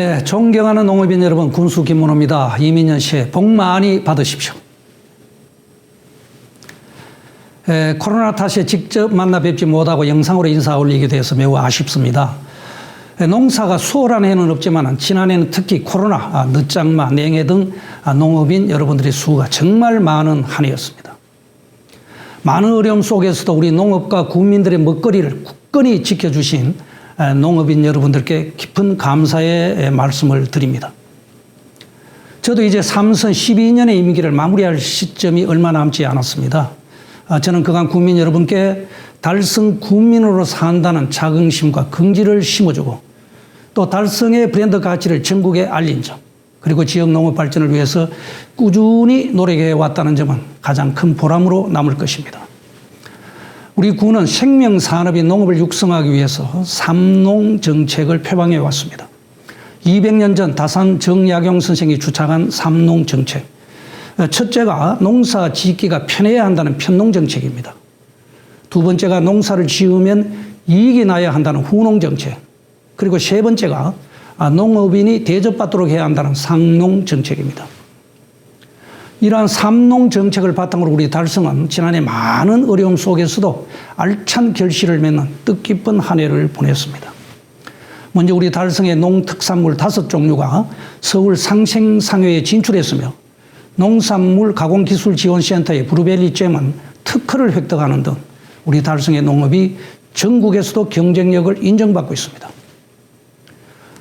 네, 존경하는 농업인 여러분, 군수 김문호입니다. 이민년 씨, 복 많이 받으십시오. 코로나 탓에 직접 만나 뵙지 못하고 영상으로 인사 올리게 돼서 매우 아쉽습니다. 농사가 수월한 해는 없지만 지난해는 특히 코로나, 늦장마, 냉해 등 농업인 여러분들의 수가 정말 많은 한 해였습니다. 많은 어려움 속에서도 우리 농업과 국민들의 먹거리를 굳건히 지켜주신 농업인 여러분들께 깊은 감사의 말씀을 드립니다. 저도 이제 삼선 12년의 임기를 마무리할 시점이 얼마 남지 않았습니다. 저는 그간 국민 여러분께 달성 국민으로 산다는 자긍심과 긍지를 심어주고 또 달성의 브랜드 가치를 전국에 알린 점, 그리고 지역 농업 발전을 위해서 꾸준히 노력해 왔다는 점은 가장 큰 보람으로 남을 것입니다. 우리 군은 생명산업인 농업을 육성하기 위해서 삼농 정책을 표방해 왔습니다. 200년 전 다산 정약용 선생이 주창한 삼농 정책. 첫째가 농사 짓기가 편해야 한다는 편농 정책입니다. 두 번째가 농사를 지으면 이익이 나야 한다는 후농 정책. 그리고 세 번째가 농업인이 대접받도록 해야 한다는 상농 정책입니다. 이러한 삼농 정책을 바탕으로 우리 달성은 지난해 많은 어려움 속에서도 알찬 결실을 맺는 뜻깊은 한 해를 보냈습니다. 먼저 우리 달성의 농특산물 5종류가 서울 상생상회에 진출했으며 농산물 가공기술지원센터의 브루베리 잼은 특허를 획득하는 등 우리 달성의 농업이 전국에서도 경쟁력을 인정받고 있습니다.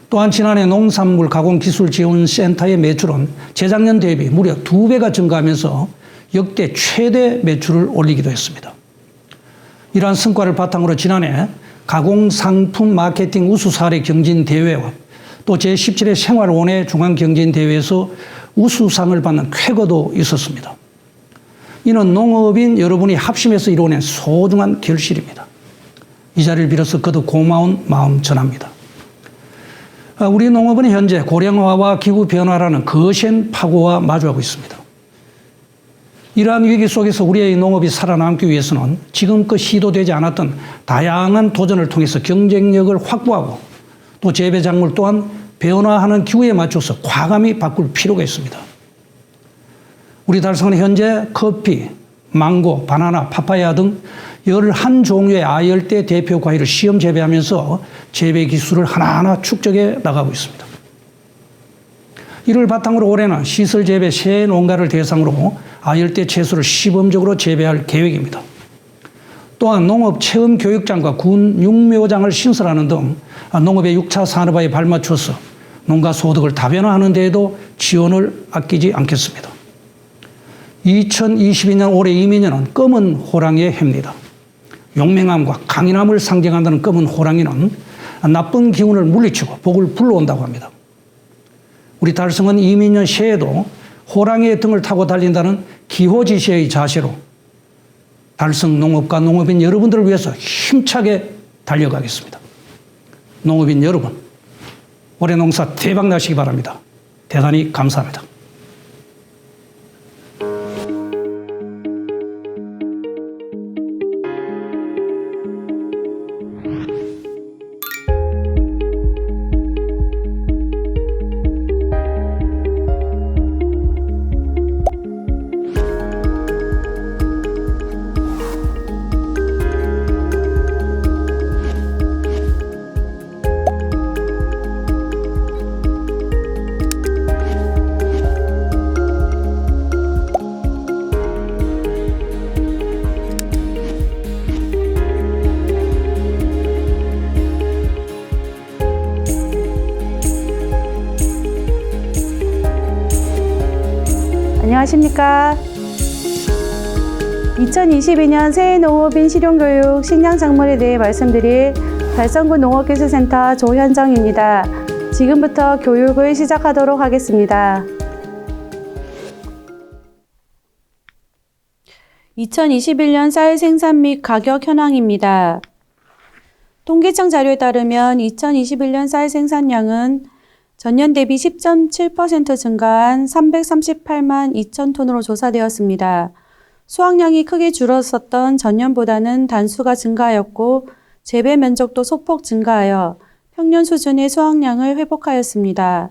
또한 지난해 농산물 가공기술지원센터의 매출은 재작년 대비 무려 2배가 증가하면서 역대 최대 매출을 올리기도 했습니다. 이러한 성과를 바탕으로 지난해 가공상품 마케팅 우수 사례 경진대회와 또 제17회 생활원예 중앙경진대회에서 우수상을 받는 쾌거도 있었습니다. 이는 농업인 여러분이 합심해서 이루어낸 소중한 결실입니다. 이 자리를 빌어서 거듭 고마운 마음 전합니다. 우리 농업은 현재 고령화와 기후변화라는 거센 파고와 마주하고 있습니다. 이러한 위기 속에서 우리의 농업이 살아남기 위해서는 지금껏 시도되지 않았던 다양한 도전을 통해서 경쟁력을 확보하고 또 재배 작물 또한 변화하는 기후에 맞춰서 과감히 바꿀 필요가 있습니다. 우리 달성은 현재 커피, 망고, 바나나, 파파야 등 11종류의 아열대 대표 과일을 시험 재배하면서 재배 기술을 하나하나 축적해 나가고 있습니다. 이를 바탕으로 올해는 시설 재배 새 농가를 대상으로 아열대 채소를 시범적으로 재배할 계획입니다. 또한 농업 체험 교육장과 군 육묘장을 신설하는 등 농업의 6차 산업화에 발맞춰서 농가 소득을 다변화하는 데에도 지원을 아끼지 않겠습니다. 2022년 올해 이민년은 검은 호랑이의 해입니다. 용맹함과 강인함을 상징한다는 검은 호랑이는 나쁜 기운을 물리치고 복을 불러온다고 합니다. 우리 달성은 이민년 새해에도 호랑이의 등을 타고 달린다는 기호지시의 자세로 달성 농업과 농업인 여러분들을 위해서 힘차게 달려가겠습니다. 농업인 여러분, 올해 농사 대박 나시기 바랍니다. 대단히 감사합니다. 안녕하십니까. 2022년 새해 농업인 실용교육 식량작물에 대해 말씀드릴 달성군 농업기술센터 조현정입니다. 지금부터 교육을 시작하도록 하겠습니다. 2021년 쌀 생산 및 가격 현황입니다. 통계청 자료에 따르면 2021년 쌀 생산량은 전년 대비 10.7% 증가한 338만 2천 톤으로 조사되었습니다. 수확량이 크게 줄었었던 전년보다는 단수가 증가하였고 재배 면적도 소폭 증가하여 평년 수준의 수확량을 회복하였습니다.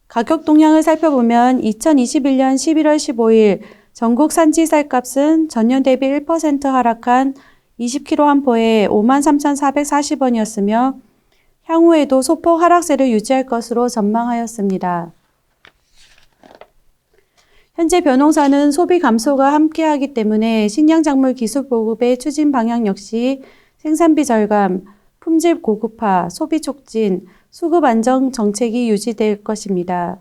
가격 동향을 살펴보면 2021년 11월 15일 전국 산지 쌀값은 전년 대비 1% 하락한 20kg 한 포에 53,440원이었으며 향후에도 소폭 하락세를 유지할 것으로 전망하였습니다. 현재 벼농사는 소비 감소가 함께하기 때문에 식량작물 기술 보급의 추진 방향 역시 생산비 절감, 품질 고급화, 소비 촉진, 수급 안정 정책이 유지될 것입니다.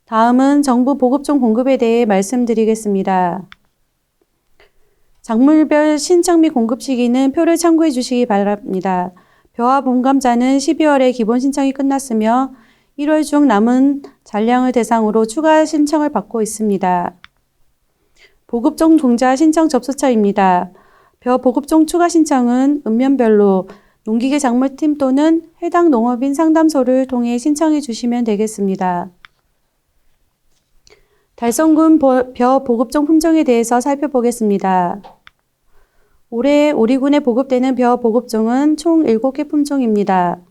다음은 정부 보급종 공급에 대해 말씀드리겠습니다. 작물별 신청 및 공급 시기는 표를 참고해 주시기 바랍니다. 벼와 봄감자는 12월에 기본 신청이 끝났으며 1월 중 남은 잔량을 대상으로 추가 신청을 받고 있습니다. 보급종 종자 신청 접수처입니다. 벼 보급종 추가 신청은 읍면별로 농기계 작물팀 또는 해당 농업인 상담소를 통해 신청해 주시면 되겠습니다. 달성군 벼 보급종 품종에 대해서 살펴보겠습니다. 올해 우리 군에 보급되는 벼 보급종은 총 7개 품종입니다.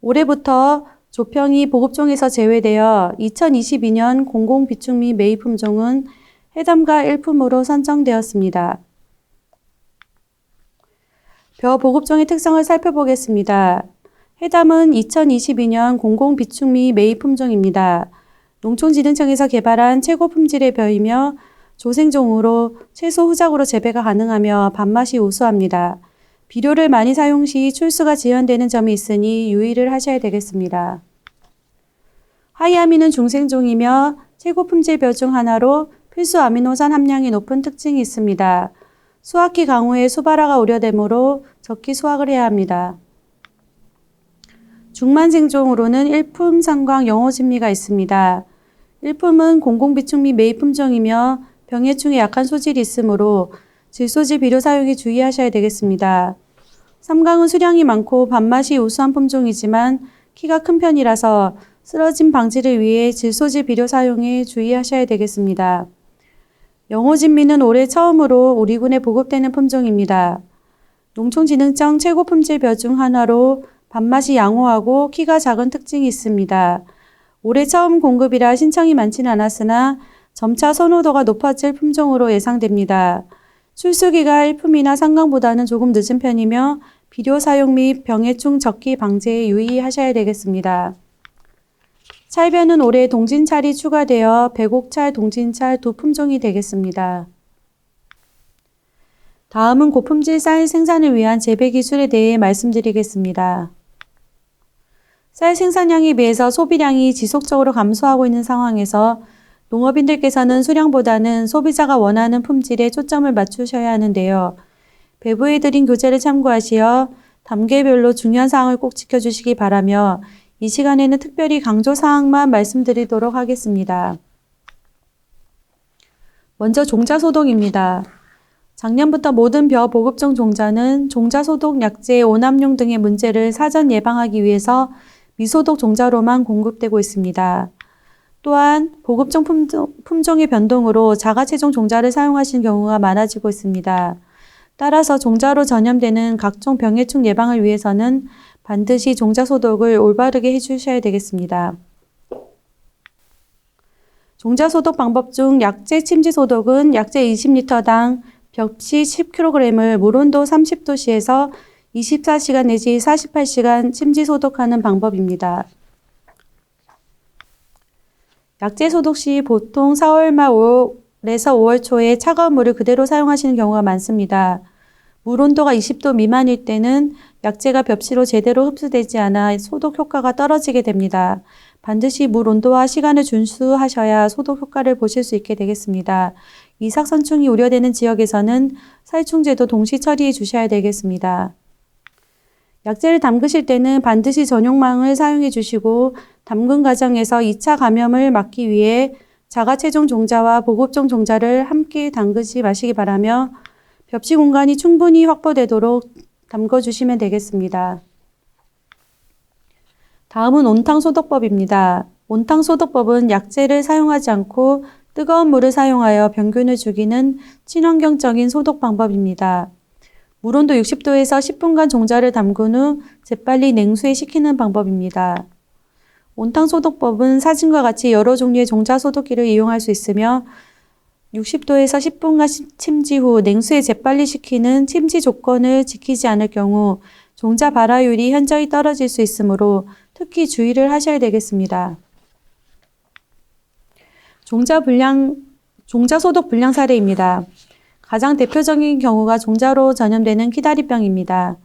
올해부터 조평이 보급종에서 제외되어 2022년 공공비축미 매입 품종은 해담과 일품으로 선정되었습니다. 벼 보급종의 특성을 살펴보겠습니다. 해담은 2022년 공공비축미 매입 품종입니다. 농촌진흥청에서 개발한 최고 품질의 벼이며 조생종으로 채소 후작으로 재배가 가능하며 밥맛이 우수합니다. 비료를 많이 사용 시 출수가 지연되는 점이 있으니 유의를 하셔야 되겠습니다. 하이아미는 중생종이며 최고 품질 벼 중 하나로 필수 아미노산 함량이 높은 특징이 있습니다. 수확기 강우에 수발화가 우려되므로 적기 수확을 해야 합니다. 중만생종으로는 일품, 상광, 영호진미가 있습니다. 일품은 공공비축미 매입 품종이며 병해충에 약한 소질이 있으므로 질소질 비료 사용에 주의하셔야 되겠습니다. 삼강은 수량이 많고 밥맛이 우수한 품종이지만 키가 큰 편이라서 쓰러짐 방지를 위해 질소질 비료 사용에 주의하셔야 되겠습니다. 영호진미는 올해 처음으로 우리 군에 보급되는 품종입니다. 농촌진흥청 최고 품질 벼 중 하나로 밥맛이 양호하고 키가 작은 특징이 있습니다. 올해 처음 공급이라 신청이 많지는 않았으나 점차 선호도가 높아질 품종으로 예상됩니다. 출수기가 일품이나 상강보다는 조금 늦은 편이며 비료 사용 및 병해충 적기 방제에 유의하셔야 되겠습니다. 찰벼는 올해 동진찰이 추가되어 백옥찰, 동진찰 두 품종이 되겠습니다. 다음은 고품질 쌀 생산을 위한 재배 기술에 대해 말씀드리겠습니다. 쌀 생산량에 비해서 소비량이 지속적으로 감소하고 있는 상황에서 농업인들께서는 수량보다는 소비자가 원하는 품질에 초점을 맞추셔야 하는데요. 배부해드린 교재를 참고하시어 단계별로 중요한 사항을 꼭 지켜주시기 바라며 이 시간에는 특별히 강조 사항만 말씀드리도록 하겠습니다. 먼저 종자 소독입니다. 작년부터 모든 벼 보급종 종자는 종자 소독 약재, 오남용 등의 문제를 사전 예방하기 위해서 미소독 종자로만 공급되고 있습니다. 또한 보급종 품종의 변동으로 자가체종 종자를 사용하시는 경우가 많아지고 있습니다. 따라서 종자로 전염되는 각종 병해충 예방을 위해서는 반드시 종자 소독을 올바르게 해주셔야 되겠습니다. 종자 소독 방법 중 약재 침지 소독은 약재 20리터당 벽시 10kg을 물온도 30도씨에서 24시간 내지 48시간 침지 소독하는 방법입니다. 약재 소독 시 보통 4월 말 5월에서 5월 초에 차가운 물을 그대로 사용하시는 경우가 많습니다. 물 온도가 20도 미만일 때는 약재가 벽시로 제대로 흡수되지 않아 소독 효과가 떨어지게 됩니다. 반드시 물 온도와 시간을 준수하셔야 소독 효과를 보실 수 있게 되겠습니다. 이삭선충이 우려되는 지역에서는 살충제도 동시 처리해 주셔야 되겠습니다. 약재를 담그실 때는 반드시 전용망을 사용해 주시고 담근 과정에서 2차 감염을 막기 위해 자가체종 종자와 보급종 종자를 함께 담그지 마시기 바라며 벽시 공간이 충분히 확보되도록 담궈 주시면 되겠습니다. 다음은 온탕 소독법입니다. 온탕 소독법은 약재를 사용하지 않고 뜨거운 물을 사용하여 병균을 죽이는 친환경적인 소독 방법입니다. 물온도 60도에서 10분간 종자를 담근 후 재빨리 냉수에 식히는 방법입니다. 온탕 소독법은 사진과 같이 여러 종류의 종자 소독기를 이용할 수 있으며 60도에서 10분간 침지 후 냉수에 재빨리 식히는 침지 조건을 지키지 않을 경우 종자 발화율이 현저히 떨어질 수 있으므로 특히 주의를 하셔야 되겠습니다. 종자 소독 불량 사례입니다. 가장 대표적인 경우가 종자로 전염되는 키다리병입니다.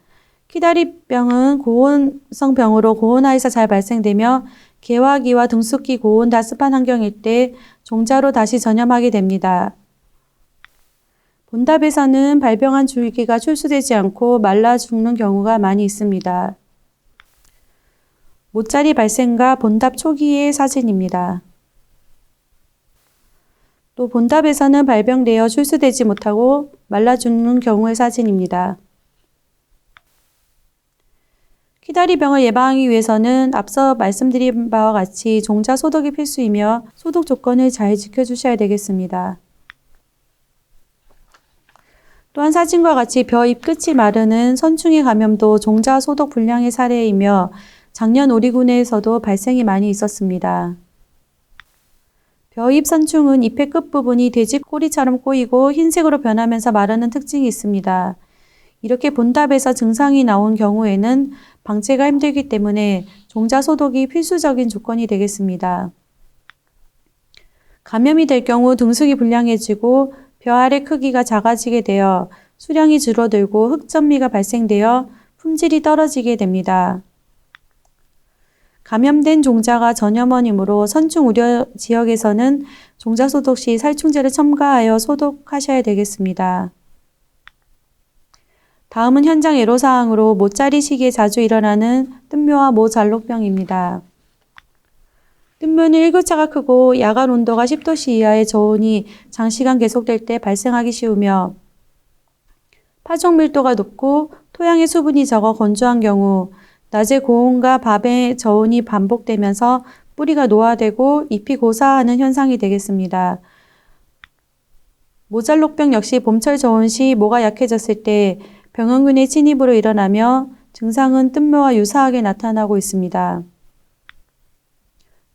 키다리병은 고온성 병으로 고온하에서 잘 발생되며 개화기와 등숙기 고온 다습한 환경일 때 종자로 다시 전염하게 됩니다. 본답에서는 발병한 줄기가 출수되지 않고 말라 죽는 경우가 많이 있습니다. 모짜리 발생과 본답 초기의 사진입니다. 또 본답에서는 발병되어 출수되지 못하고 말라 죽는 경우의 사진입니다. 키다리병을 예방하기 위해서는 앞서 말씀드린 바와 같이 종자 소독이 필수이며 소독 조건을 잘 지켜주셔야 되겠습니다. 또한 사진과 같이 벼 잎 끝이 마르는 선충의 감염도 종자 소독 불량의 사례이며 작년 오리군에서도 발생이 많이 있었습니다. 벼잎 선충은 잎의 끝부분이 돼지 꼬리처럼 꼬이고 흰색으로 변하면서 마르는 특징이 있습니다. 이렇게 본답에서 증상이 나온 경우에는 방제가 힘들기 때문에 종자 소독이 필수적인 조건이 되겠습니다. 감염이 될 경우 등숙이 불량해지고 벼 알의 크기가 작아지게 되어 수량이 줄어들고 흙전미가 발생되어 품질이 떨어지게 됩니다. 감염된 종자가 전염원이므로 선충 우려 지역에서는 종자 소독 시 살충제를 첨가하여 소독하셔야 되겠습니다. 다음은 현장 애로사항으로 모짜리 시기에 자주 일어나는 뜸묘와 모잘록병입니다. 뜸묘는 일교차가 크고 야간 온도가 10도씨 이하의 저온이 장시간 계속될 때 발생하기 쉬우며 파종 밀도가 높고 토양의 수분이 적어 건조한 경우 낮의 고온과 밤의 저온이 반복되면서 뿌리가 노화되고 잎이 고사하는 현상이 되겠습니다. 모잘록병 역시 봄철 저온 시 모가 약해졌을 때 병원균의 침입으로 일어나며 증상은 뜸묘와 유사하게 나타나고 있습니다.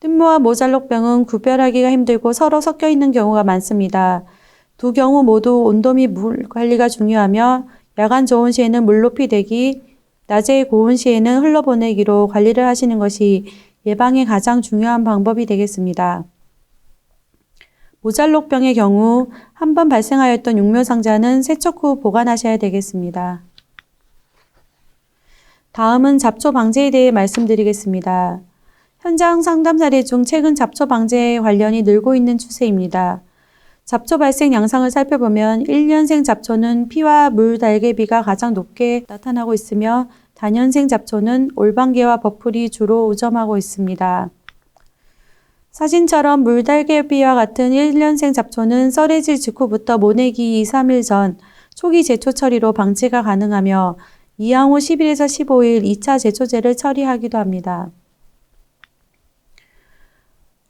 뜸묘와 모잘록병은 구별하기가 힘들고 서로 섞여 있는 경우가 많습니다. 두 경우 모두 온도 및 물 관리가 중요하며 야간 저온 시에는 물높이 대기, 낮의 고온 시에는 흘러보내기로 관리를 하시는 것이 예방에 가장 중요한 방법이 되겠습니다. 모잘록병의 경우 한 번 발생하였던 육묘상자는 세척 후 보관하셔야 되겠습니다. 다음은 잡초 방제에 대해 말씀드리겠습니다. 현장 상담 사례 중 최근 잡초 방제 관련이 늘고 있는 추세입니다. 잡초 발생 양상을 살펴보면 1년생 잡초는 피와 물 달개비가 가장 높게 나타나고 있으며 다년생 잡초는 올방개와 버풀이 주로 우점하고 있습니다. 사진처럼 물달개비와 같은 1년생 잡초는 썰해질 직후부터 모내기 2-3일 전 초기 제초 처리로 방치가 가능하며 이양 후 10일에서 15일 2차 제초제를 처리하기도 합니다.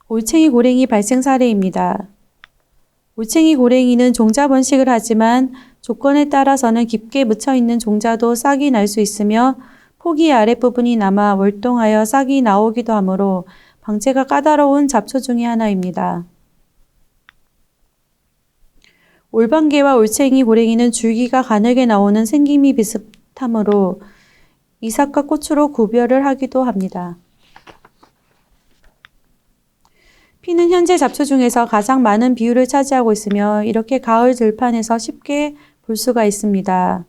올챙이 고랭이 발생 사례입니다. 올챙이 고랭이는 종자 번식을 하지만 조건에 따라서는 깊게 묻혀있는 종자도 싹이 날 수 있으며 포기 아랫부분이 남아 월동하여 싹이 나오기도 하므로 방제가 까다로운 잡초 중의 하나입니다. 올방개와 올챙이 고랭이는 줄기가 가늘게 나오는 생김이 비슷하므로 이삭과 꽃으로 구별을 하기도 합니다. 피는 현재 잡초 중에서 가장 많은 비율을 차지하고 있으며 이렇게 가을 들판에서 쉽게 볼 수가 있습니다.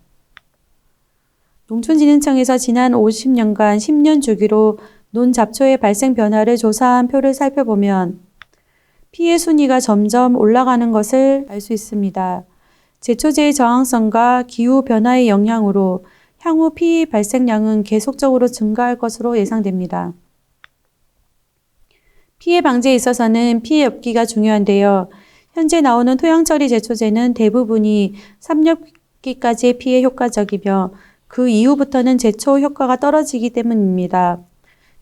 농촌진흥청에서 지난 50년간 10년 주기로 논잡초의 발생 변화를 조사한 표를 살펴보면 피의 순위가 점점 올라가는 것을 알 수 있습니다. 제초제의 저항성과 기후 변화의 영향으로 향후 피 발생량은 계속적으로 증가할 것으로 예상됩니다. 피해 방제에 있어서는 피해 엽기가 중요한데요. 현재 나오는 토양처리 제초제는 대부분이 3엽기까지의 피해 효과적이며 그 이후부터는 제초 효과가 떨어지기 때문입니다.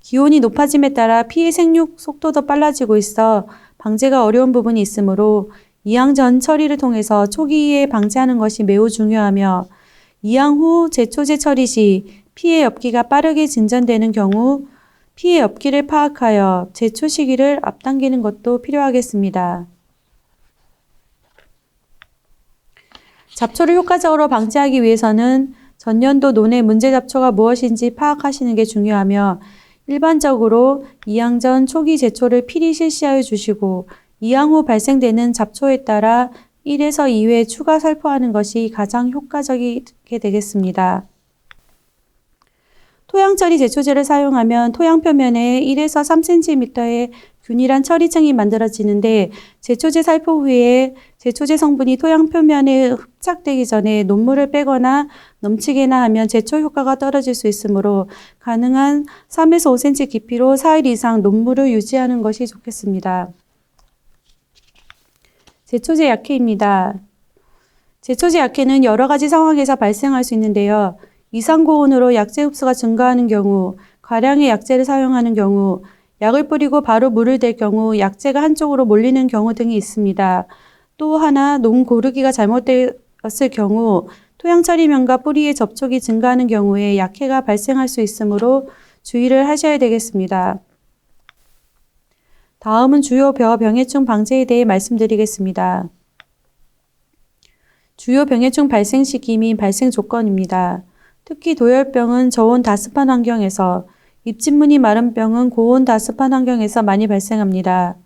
기온이 높아짐에 따라 피해 생육 속도도 빨라지고 있어 방제가 어려운 부분이 있으므로 이양 전 처리를 통해서 초기에 방제하는 것이 매우 중요하며 이양 후 제초제 처리 시 피해 엽기가 빠르게 진전되는 경우 피해 엽기를 파악하여 제초 시기를 앞당기는 것도 필요하겠습니다. 잡초를 효과적으로 방지하기 위해서는 전년도 논의 문제 잡초가 무엇인지 파악하시는 게 중요하며 일반적으로 이양 전 초기 제초를 필히 실시하여 주시고 이양 후 발생되는 잡초에 따라 1에서 2회 추가 살포하는 것이 가장 효과적이게 되겠습니다. 토양 처리 제초제를 사용하면 토양 표면에 1에서 3cm의 균일한 처리층이 만들어지는데 제초제 살포 후에 제초제 성분이 토양 표면에 흡착되기 전에 녹물을 빼거나 넘치게나 하면 제초 효과가 떨어질 수 있으므로 가능한 3에서 5cm 깊이로 4일 이상 녹물을 유지하는 것이 좋겠습니다. 제초제 약해입니다. 제초제 약해는 여러 가지 상황에서 발생할 수 있는데요. 이상고온으로 약재 흡수가 증가하는 경우, 과량의 약재를 사용하는 경우, 약을 뿌리고 바로 물을 댈 경우, 약재가 한쪽으로 몰리는 경우 등이 있습니다. 또 하나, 농 고르기가 잘못되었을 경우, 토양 처리면과 뿌리의 접촉이 증가하는 경우에 약해가 발생할 수 있으므로 주의를 하셔야 되겠습니다. 다음은 주요 병해충 방제에 대해 말씀드리겠습니다. 주요 병해충 발생 시기 및 발생 조건입니다. 특히 도열병은 저온 다습한 환경에서, 입진무늬 마른 병은 고온 다습한 환경에서 많이 발생합니다.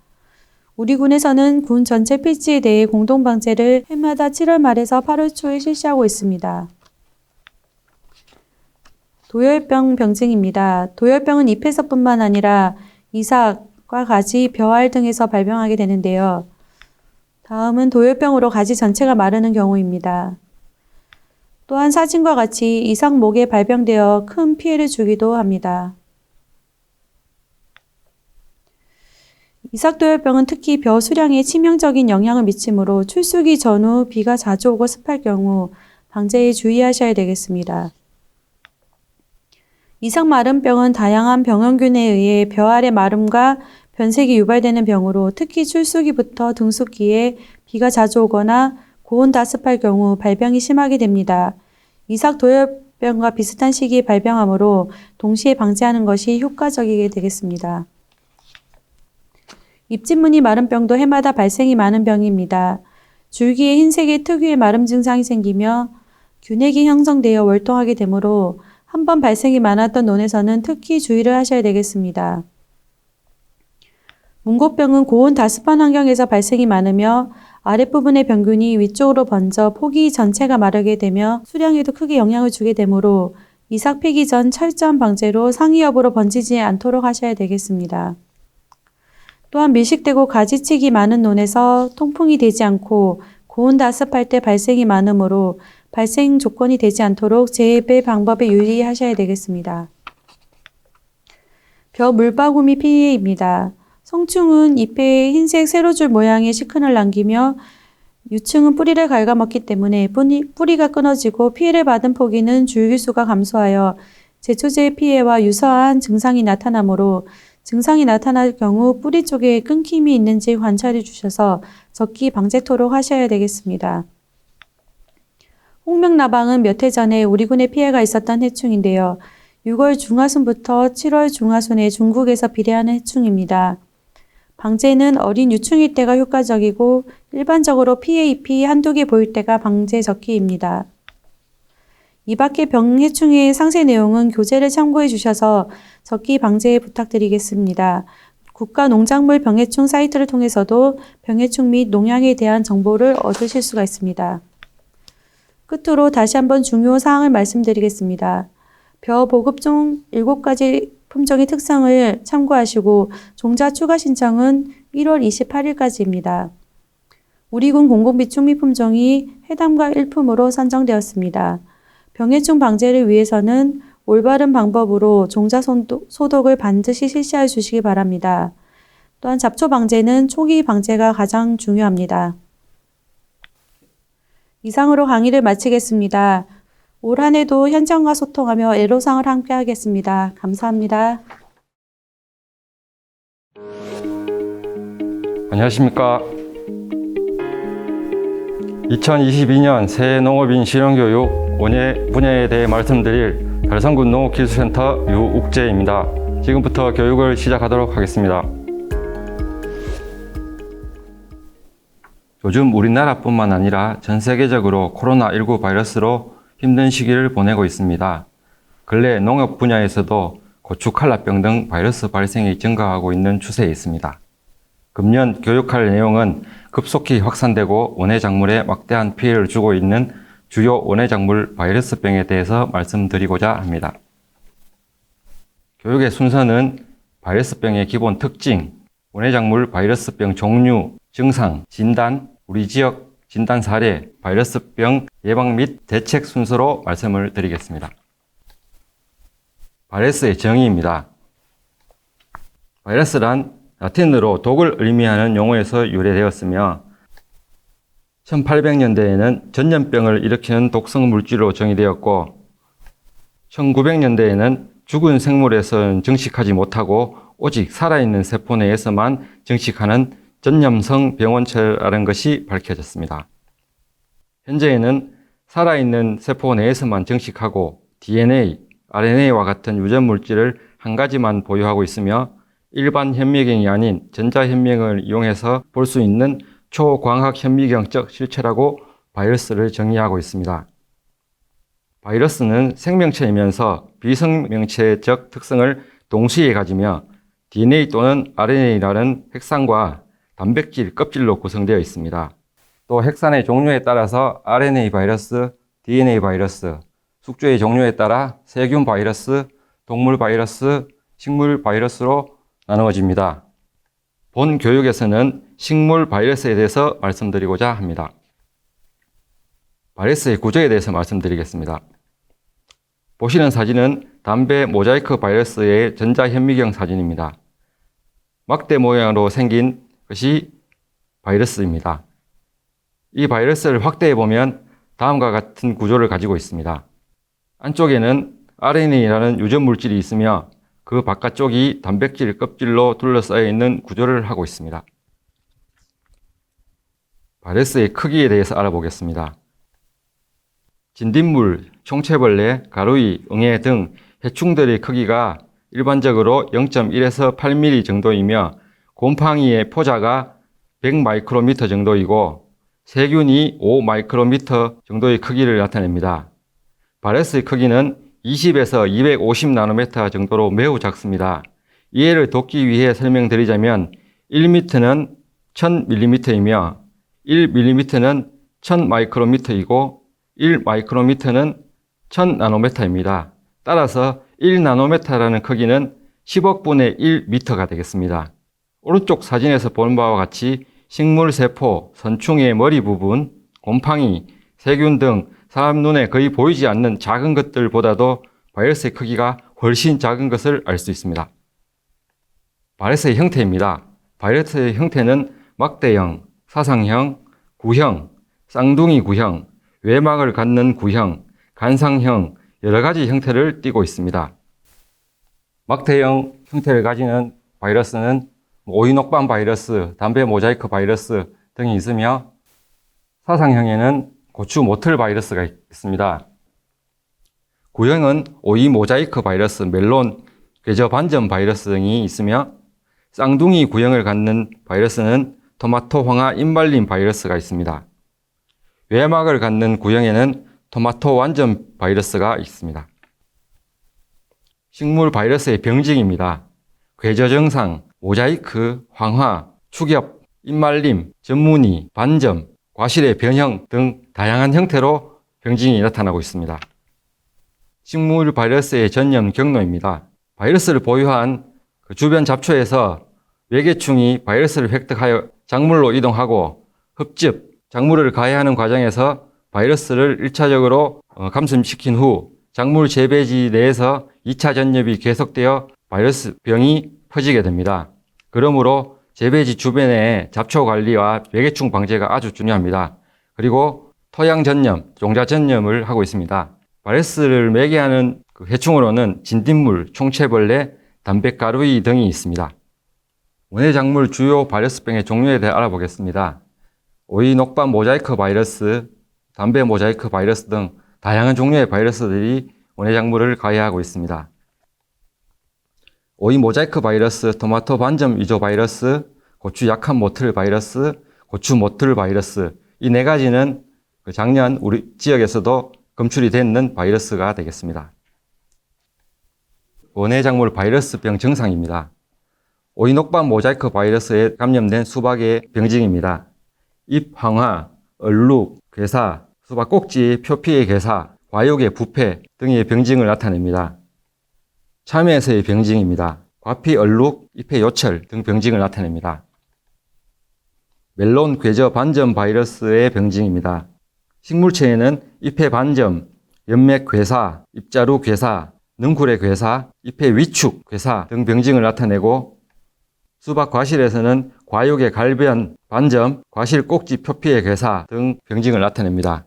우리 군에서는 군 전체 필지에 대해 공동 방제를 해마다 7월 말에서 8월 초에 실시하고 있습니다. 도열병 병증입니다. 도열병은 잎에서뿐만 아니라 이삭과 가지, 벼알 등에서 발병하게 되는데요. 다음은 도열병으로 가지 전체가 마르는 경우입니다. 또한 사진과 같이 이삭목에 발병되어 큰 피해를 주기도 합니다. 이삭도열병은 특히 벼 수량에 치명적인 영향을 미치므로 출수기 전후 비가 자주 오고 습할 경우 방제에 주의하셔야 되겠습니다. 이삭 마름병은 다양한 병원균에 의해 벼알의 마름과 변색이 유발되는 병으로 특히 출수기부터 등수기에 비가 자주 오거나 고온 다습할 경우 발병이 심하게 됩니다. 이삭 도열병과 비슷한 시기에 발병하므로 동시에 방제하는 것이 효과적이게 되겠습니다. 입진무늬 마름병도 해마다 발생이 많은 병입니다. 줄기에 흰색의 특유의 마름 증상이 생기며 균핵이 형성되어 월동하게 되므로 한번 발생이 많았던 논에서는 특히 주의를 하셔야 되겠습니다. 문고병은 고온 다습한 환경에서 발생이 많으며 아랫부분의 병균이 위쪽으로 번져 포기 전체가 마르게 되며 수량에도 크게 영향을 주게 되므로 이삭 피기 전 철저한 방제로 상위 여부로 번지지 않도록 하셔야 되겠습니다. 또한 밀식되고 가지치기 많은 논에서 통풍이 되지 않고 고온 다습할 때 발생이 많으므로 발생 조건이 되지 않도록 재배 방법에 유의하셔야 되겠습니다. 벼 물바구미 피해입니다. 성충은 잎에 흰색 세로줄 모양의 시큰을 남기며 유충은 뿌리를 갉아먹기 때문에 뿌리가 끊어지고 피해를 받은 포기는 줄기수가 감소하여 제초제 피해와 유사한 증상이 나타나므로 증상이 나타날 경우 뿌리 쪽에 끊김이 있는지 관찰해 주셔서 적기 방제토록 하셔야 되겠습니다. 홍명나방은 몇 해 전에 우리 군에 피해가 있었던 해충인데요. 6월 중하순부터 7월 중하순에 중국에서 비례하는 해충입니다. 방제는 어린 유충일 때가 효과적이고 일반적으로 피해 잎이 한두 개 보일 때가 방제 적기입니다. 이 밖에 병해충의 상세 내용은 교재를 참고해 주셔서 적기 방제에 부탁드리겠습니다. 국가농작물 병해충 사이트를 통해서도 병해충 및 농약에 대한 정보를 얻으실 수가 있습니다. 끝으로 다시 한번 중요 사항을 말씀드리겠습니다. 벼 보급종 7가지 품종의 특성을 참고하시고 종자 추가 신청은 1월 28일까지입니다. 우리 군 공공비축미 품종이 해담과 일품으로 선정되었습니다. 병해충 방제를 위해서는 올바른 방법으로 종자 소독을 반드시 실시해 주시기 바랍니다. 또한 잡초 방제는 초기 방제가 가장 중요합니다. 이상으로 강의를 마치겠습니다. 올 한 해도 현장과 소통하며 애로사항을 함께 하겠습니다. 감사합니다. 안녕하십니까. 2022년 새해 농업인 실용교육 원예 분야에 대해 말씀드릴 달성군 농업기술센터 유욱재입니다. 지금부터 교육을 시작하도록 하겠습니다. 요즘 우리나라뿐만 아니라 전 세계적으로 코로나19 바이러스로 힘든 시기를 보내고 있습니다. 근래 농업 분야에서도 고추칼라병 등 바이러스 발생이 증가하고 있는 추세에 있습니다. 금년 교육할 내용은 급속히 확산되고 원예작물에 막대한 피해를 주고 있는 주요 원예작물 바이러스병에 대해서 말씀드리고자 합니다. 교육의 순서는 바이러스병의 기본 특징, 원예작물 바이러스병 종류, 증상, 진단, 우리 지역 진단 사례, 바이러스병 예방 및 대책 순서로 말씀을 드리겠습니다. 바이러스의 정의입니다. 바이러스란 라틴어로 독을 의미하는 용어에서 유래되었으며 1800년대에는 전염병을 일으키는 독성 물질로 정의되었고 1900년대에는 죽은 생물에서는 증식하지 못하고 오직 살아있는 세포 내에서만 증식하는 전염성 병원체라는 것이 밝혀졌습니다. 현재에는 살아있는 세포 내에서만 증식하고 DNA, RNA와 같은 유전 물질을 한 가지만 보유하고 있으며 일반 현미경이 아닌 전자현미경을 이용해서 볼 수 있는 초광학 현미경적 실체라고 바이러스를 정의하고 있습니다. 바이러스는 생명체이면서 비생명체적 특성을 동시에 가지며 DNA 또는 RNA라는 핵산과 단백질 껍질로 구성되어 있습니다. 또 핵산의 종류에 따라서 RNA 바이러스, DNA 바이러스, 숙주의 종류에 따라 세균 바이러스, 동물 바이러스, 식물 바이러스로 나누어집니다. 본 교육에서는 식물 바이러스에 대해서 말씀드리고자 합니다. 바이러스의 구조에 대해서 말씀드리겠습니다. 보시는 사진은 담배 모자이크 바이러스의 전자현미경 사진입니다. 막대 모양으로 생긴 것이 바이러스입니다. 이 바이러스를 확대해 보면 다음과 같은 구조를 가지고 있습니다. 안쪽에는 RNA라는 유전 물질이 있으며 그 바깥쪽이 단백질 껍질로 둘러싸여 있는 구조를 하고 있습니다. 바이러스의 크기에 대해서 알아보겠습니다. 진딧물, 총체벌레, 가루이, 응애 등 해충들의 크기가 일반적으로 0.1에서 8mm 정도이며 곰팡이의 포자가 100마이크로미터 정도이고 세균이 5마이크로미터 정도의 크기를 나타냅니다. 바이러스의 크기는 20에서 250 나노미터 정도로 매우 작습니다. 이해를 돕기 위해 설명드리자면 1m는 1000mm이며 1mm는 1000마이크로미터이고 1마이크로미터는 1000나노미터입니다. 따라서 1나노미터라는 크기는 10억 분의 1미터가 되겠습니다. 오른쪽 사진에서 본 바와 같이 식물 세포, 선충의 머리 부분, 곰팡이, 세균 등 사람 눈에 거의 보이지 않는 작은 것들보다도 바이러스의 크기가 훨씬 작은 것을 알 수 있습니다. 바이러스의 형태입니다. 바이러스의 형태는 막대형, 사상형, 구형, 쌍둥이 구형, 외막을 갖는 구형, 간상형 여러 가지 형태를 띠고 있습니다. 막대형 형태를 가지는 바이러스는 오이녹방 바이러스, 담배 모자이크 바이러스 등이 있으며 사상형에는 고추 모틀 바이러스가 있습니다. 구형은 오이 모자이크 바이러스, 멜론, 괴저 반점 바이러스 등이 있으며 쌍둥이 구형을 갖는 바이러스는 토마토 황화 잎말림 바이러스가 있습니다. 외막을 갖는 구형에는 토마토 완점 바이러스가 있습니다. 식물 바이러스의 병증입니다. 괴저 증상, 모자이크, 황화, 축엽, 잎말림, 전무늬, 반점, 과실의 변형 등 다양한 형태로 병증이 나타나고 있습니다. 식물 바이러스의 전염 경로입니다. 바이러스를 보유한 주변 잡초에서 외계충이 바이러스를 획득하여 작물로 이동하고 흡즙, 작물을 가해하는 과정에서 바이러스를 1차적으로 감염시킨 후 작물 재배지 내에서 2차 전염이 계속되어 바이러스 병이 퍼지게 됩니다. 그러므로 재배지 주변의 잡초 관리와 외계충 방제가 아주 중요합니다. 그리고 토양 전염, 종자 전염을 하고 있습니다. 바이러스를 매개하는 해충으로는 진딧물, 총체벌레, 담배가루이 등이 있습니다. 원예작물 주요 바이러스병의 종류에 대해 알아보겠습니다. 오이 녹반 모자이크 바이러스, 담배 모자이크 바이러스 등 다양한 종류의 바이러스들이 원예 작물을 가해하고 있습니다. 오이 모자이크 바이러스, 토마토 반점 위조 바이러스, 고추 약한 모틀 바이러스, 고추 모틀 바이러스, 이 네 가지는 작년 우리 지역에서도 검출이 되는 바이러스가 되겠습니다. 원예 작물 바이러스병 증상입니다. 오이 녹반 모자이크 바이러스에 감염된 수박의 병증입니다. 잎 황화, 얼룩, 괴사, 수박 꼭지 표피의 괴사, 과육의 부패 등의 병증을 나타냅니다. 참외에서의 병증입니다. 과피 얼룩, 잎의 요철 등 병증을 나타냅니다. 멜론 궤저 반점 바이러스의 병증입니다. 식물체에는 잎의 반점, 연맥 괴사, 잎자루 괴사, 능쿨의 괴사, 잎의 위축 괴사 등 병증을 나타내고 수박 과실에서는 과육의 갈변, 반점, 과실 꼭지 표피의 괴사 등 병증을 나타냅니다.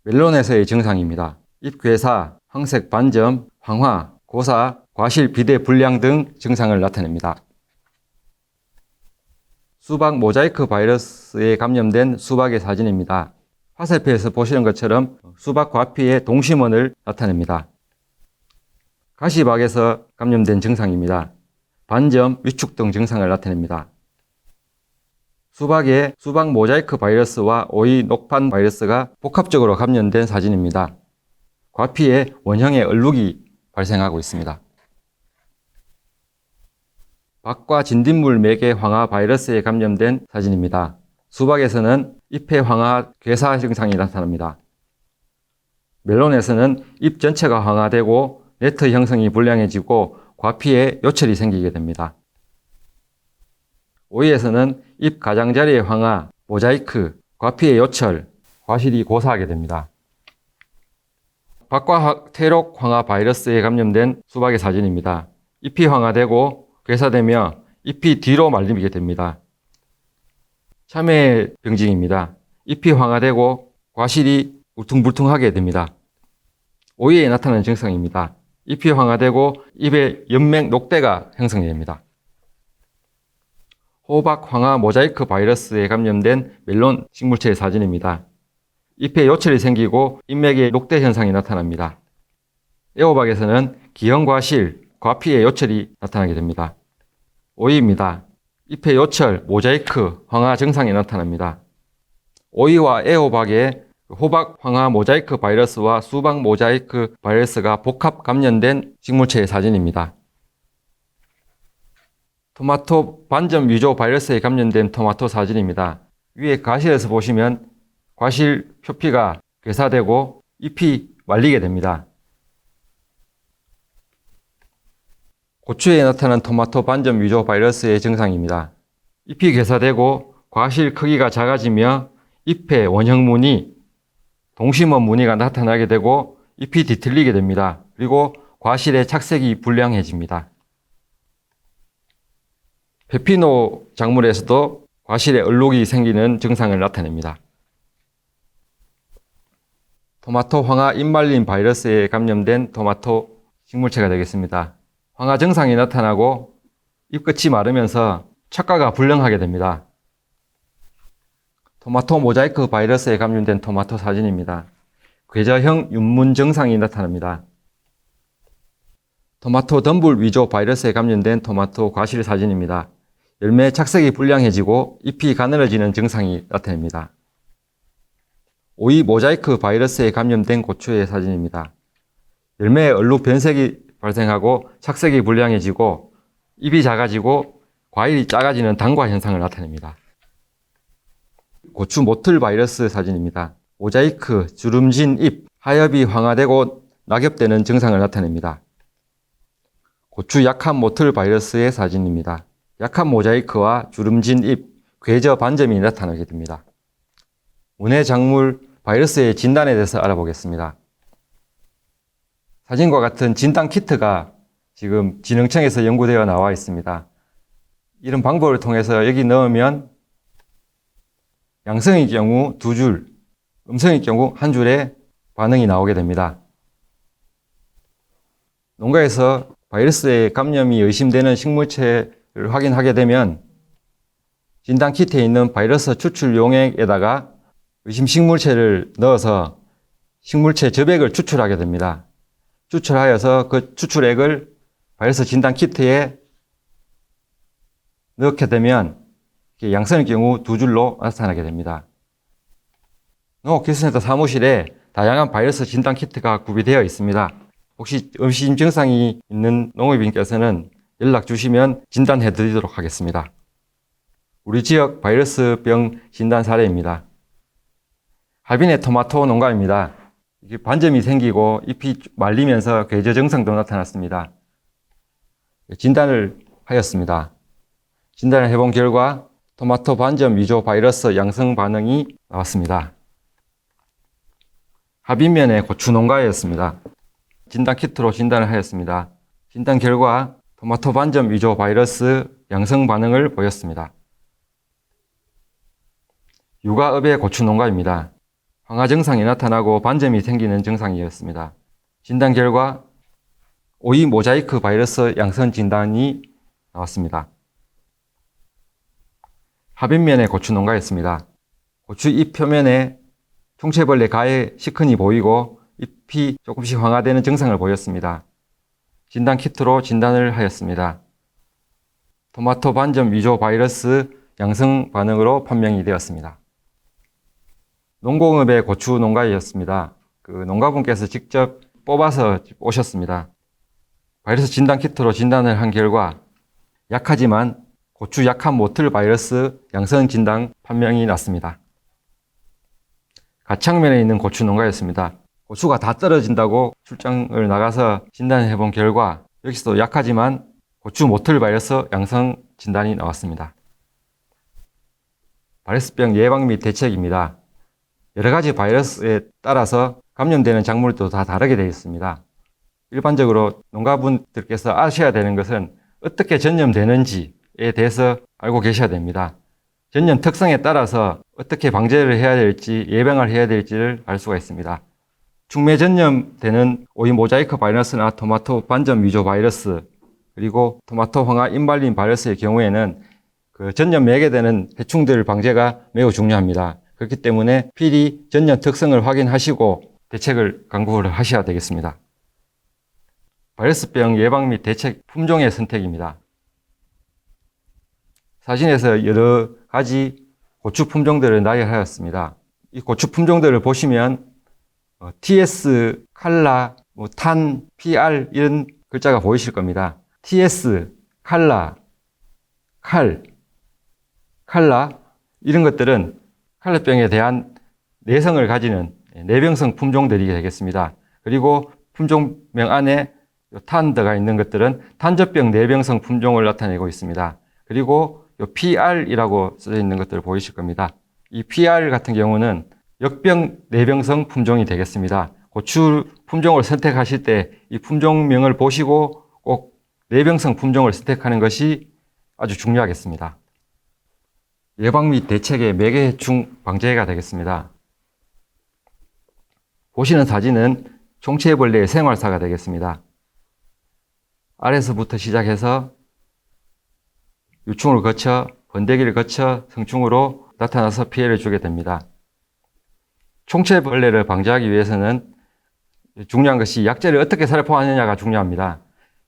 멜론에서의 증상입니다. 잎 괴사, 황색 반점, 황화, 고사, 과실 비대 불량 등 증상을 나타냅니다. 수박 모자이크 바이러스에 감염된 수박의 사진입니다. 화살표에서 보시는 것처럼 수박 과피의 동심원을 나타냅니다. 가시박에서 감염된 증상입니다. 반점, 위축 등 증상을 나타냅니다. 수박에 수박 모자이크 바이러스와 오이 녹판 바이러스가 복합적으로 감염된 사진입니다. 과피에 원형의 얼룩이 발생하고 있습니다. 박과 진딧물 매개 황화 바이러스에 감염된 사진입니다. 수박에서는 잎의 황화 괴사 증상이 나타납니다. 멜론에서는 잎 전체가 황화되고 네트 형성이 불량해지고 과피에 요철이 생기게 됩니다. 오이에서는 잎 가장자리의 황화, 모자이크, 과피의 요철, 과실이 고사하게 됩니다. 박과 태록 황화 바이러스에 감염된 수박의 사진입니다. 잎이 황화되고 괴사되며 잎이 뒤로 말리게 됩니다. 참외의 병증입니다. 잎이 황화되고 과실이 울퉁불퉁하게 됩니다. 오이에 나타나는 증상입니다. 잎이 황화되고 잎에 연맥 녹대가 형성됩니다. 호박 황화 모자이크 바이러스에 감염된 멜론 식물체의 사진입니다. 잎에 요철이 생기고 잎맥에 녹대 현상이 나타납니다. 애호박에서는 기형과실, 과피의 요철이 나타나게 됩니다. 오이입니다. 잎의 요철, 모자이크, 황화 증상이 나타납니다. 오이와 애호박에 호박 황화 모자이크 바이러스와 수박 모자이크 바이러스가 복합 감염된 식물체의 사진입니다. 토마토 반점 위조 바이러스에 감염된 토마토 사진입니다. 위에 가실에서 보시면 과실 표피가 괴사되고 잎이 말리게 됩니다. 고추에 나타난 토마토 반점 위조 바이러스의 증상입니다. 잎이 괴사되고 과실 크기가 작아지며 잎의 원형 무늬, 동심원 무늬가 나타나게 되고 잎이 뒤틀리게 됩니다. 그리고 과실의 착색이 불량해집니다. 페피노 작물에서도 과실에 얼룩이 생기는 증상을 나타냅니다. 토마토 황화 잎말림 바이러스에 감염된 토마토 식물체가 되겠습니다. 황화 증상이 나타나고 잎끝이 마르면서 척가가 불량하게 됩니다. 토마토 모자이크 바이러스에 감염된 토마토 사진입니다. 궤저형 윤문 증상이 나타납니다. 토마토 덤불 위조 바이러스에 감염된 토마토 과실 사진입니다. 열매 착색이 불량해지고 잎이 가늘어지는 증상이 나타납니다. 오이 모자이크 바이러스에 감염된 고추의 사진입니다. 열매에 얼룩 변색이 발생하고 착색이 불량해지고 잎이 작아지고 과일이 작아지는 당과 현상을 나타냅니다. 고추 모틀 바이러스 사진입니다. 모자이크, 주름진 잎, 하엽이 황화되고 낙엽되는 증상을 나타냅니다. 고추 약한 모틀 바이러스의 사진입니다. 약한 모자이크와 주름진 잎, 궤저 반점이 나타나게 됩니다. 원예 작물 바이러스의 진단에 대해서 알아보겠습니다. 사진과 같은 진단 키트가 지금 진흥청에서 연구되어 나와 있습니다. 이런 방법을 통해서 여기 넣으면 양성의 경우 2줄, 음성의 경우 1줄의 반응이 나오게 됩니다. 농가에서 바이러스의 감염이 의심되는 식물체를 확인하게 되면 진단 키트에 있는 바이러스 추출 용액에다가 의심 식물체를 넣어서 식물체 저백을 추출하게 됩니다. 추출하여서 그 추출액을 바이러스 진단 키트에 넣게 되면 양성일 경우 2줄로 나타나게 됩니다. 농업기술센터 사무실에 다양한 바이러스 진단 키트가 구비되어 있습니다. 혹시 의심 증상이 있는 농업인께서는 연락 주시면 진단해 드리도록 하겠습니다. 우리 지역 바이러스병 진단 사례입니다. 하빈의 토마토 농가입니다. 이게 반점이 생기고 잎이 말리면서 괴저 증상도 나타났습니다. 진단을 하였습니다. 진단을 해본 결과 토마토 반점 위조 바이러스 양성 반응이 나왔습니다. 하빈면의 고추 농가였습니다. 진단 키트로 진단을 하였습니다. 진단 결과 토마토 반점 위조 바이러스 양성 반응을 보였습니다. 육아읍의 고추 농가입니다. 황화 증상이 나타나고 반점이 생기는 증상이었습니다. 진단 결과 오이 모자이크 바이러스 양성 진단이 나왔습니다. 하빈면의 고추 농가였습니다. 고추 잎 표면에 총체벌레 가해 시큰이 보이고 잎이 조금씩 황화되는 증상을 보였습니다. 진단 키트로 진단을 하였습니다. 토마토 반점 위조 바이러스 양성 반응으로 판명이 되었습니다. 농공업의 고추 농가였습니다. 그 농가분께서 직접 뽑아서 오셨습니다. 바이러스 진단 키트로 진단을 한 결과 약하지만 고추 약한 모틀 바이러스 양성 진단 판명이 났습니다. 가창면에 있는 고추 농가였습니다. 고추가 다 떨어진다고 출장을 나가서 진단해 본 결과 여기서도 약하지만 고추 모틀 바이러스 양성 진단이 나왔습니다. 바이러스병 예방 및 대책입니다. 여러 가지 바이러스에 따라서 감염되는 작물도 다 다르게 되어 있습니다. 일반적으로 농가분들께서 아셔야 되는 것은 어떻게 전염되는지에 대해서 알고 계셔야 됩니다. 전염 특성에 따라서 어떻게 방제를 해야 될지, 예방을 해야 될지를 알 수가 있습니다. 충매 전염되는 오이 모자이크 바이러스나 토마토 반점 위조 바이러스, 그리고 토마토 황화 잎말림 바이러스의 경우에는 그 전염 매개되는 해충들 방제가 매우 중요합니다. 그렇기 때문에 필히 전염 특성을 확인하시고 대책을 강구를 하셔야 되겠습니다. 바이러스병 예방 및 대책 품종의 선택입니다. 사진에서 여러 가지 고추 품종들을 나열하였습니다. 이 고추 품종들을 보시면 TS, 칼라, 탄, PR 이런 글자가 보이실 겁니다. TS, 칼라, 칼라 이런 것들은 칼라병에 대한 내성을 가지는 내병성 품종들이 되겠습니다. 그리고 품종명 안에 탄 들어가 있는 것들은 탄저병 내병성 품종을 나타내고 있습니다. 그리고 PR이라고 써져 있는 것들을 보이실 겁니다. 이 PR 같은 경우는 역병 내병성 품종이 되겠습니다. 고추 품종을 선택하실 때 이 품종명을 보시고 꼭 내병성 품종을 선택하는 것이 아주 중요하겠습니다. 예방 및 대책의 매개해충 방제가 되겠습니다. 보시는 사진은 총체벌레의 생활사가 되겠습니다. 아래서부터 시작해서 유충을 거쳐 번데기를 거쳐 성충으로 나타나서 피해를 주게 됩니다. 총체벌레를 방지하기 위해서는 중요한 것이 약재를 어떻게 살포하느냐가 중요합니다.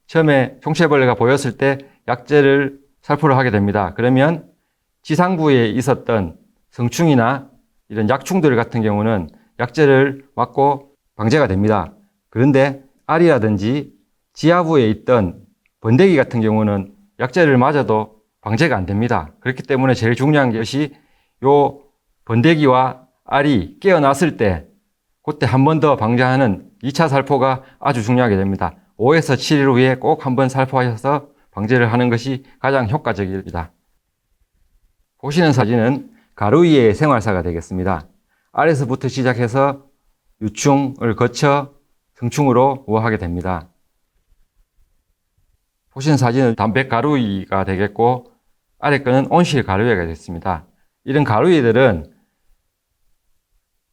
처음에 총체벌레가 보였을 때 약재를 살포를 하게 됩니다. 그러면 지상부에 있었던 성충이나 이런 약충들 같은 경우는 약재를 맞고 방제가 됩니다. 그런데 알이라든지 지하부에 있던 번데기 같은 경우는 약재를 맞아도 방제가 안 됩니다. 그렇기 때문에 제일 중요한 것이 요 번데기와 알이 깨어났을 때 그때 한 번 더 방제하는 2차 살포가 아주 중요하게 됩니다. 5에서 7일 후에 꼭 한 번 살포하셔서 방제를 하는 것이 가장 효과적입니다. 보시는 사진은 가루이의 생활사가 되겠습니다. 아래서부터 시작해서 유충을 거쳐 성충으로 우호하게 됩니다. 보시는 사진은 담백 가루이가 되겠고 아래 거는 온실 가루이가 되겠습니다. 이런 가루이들은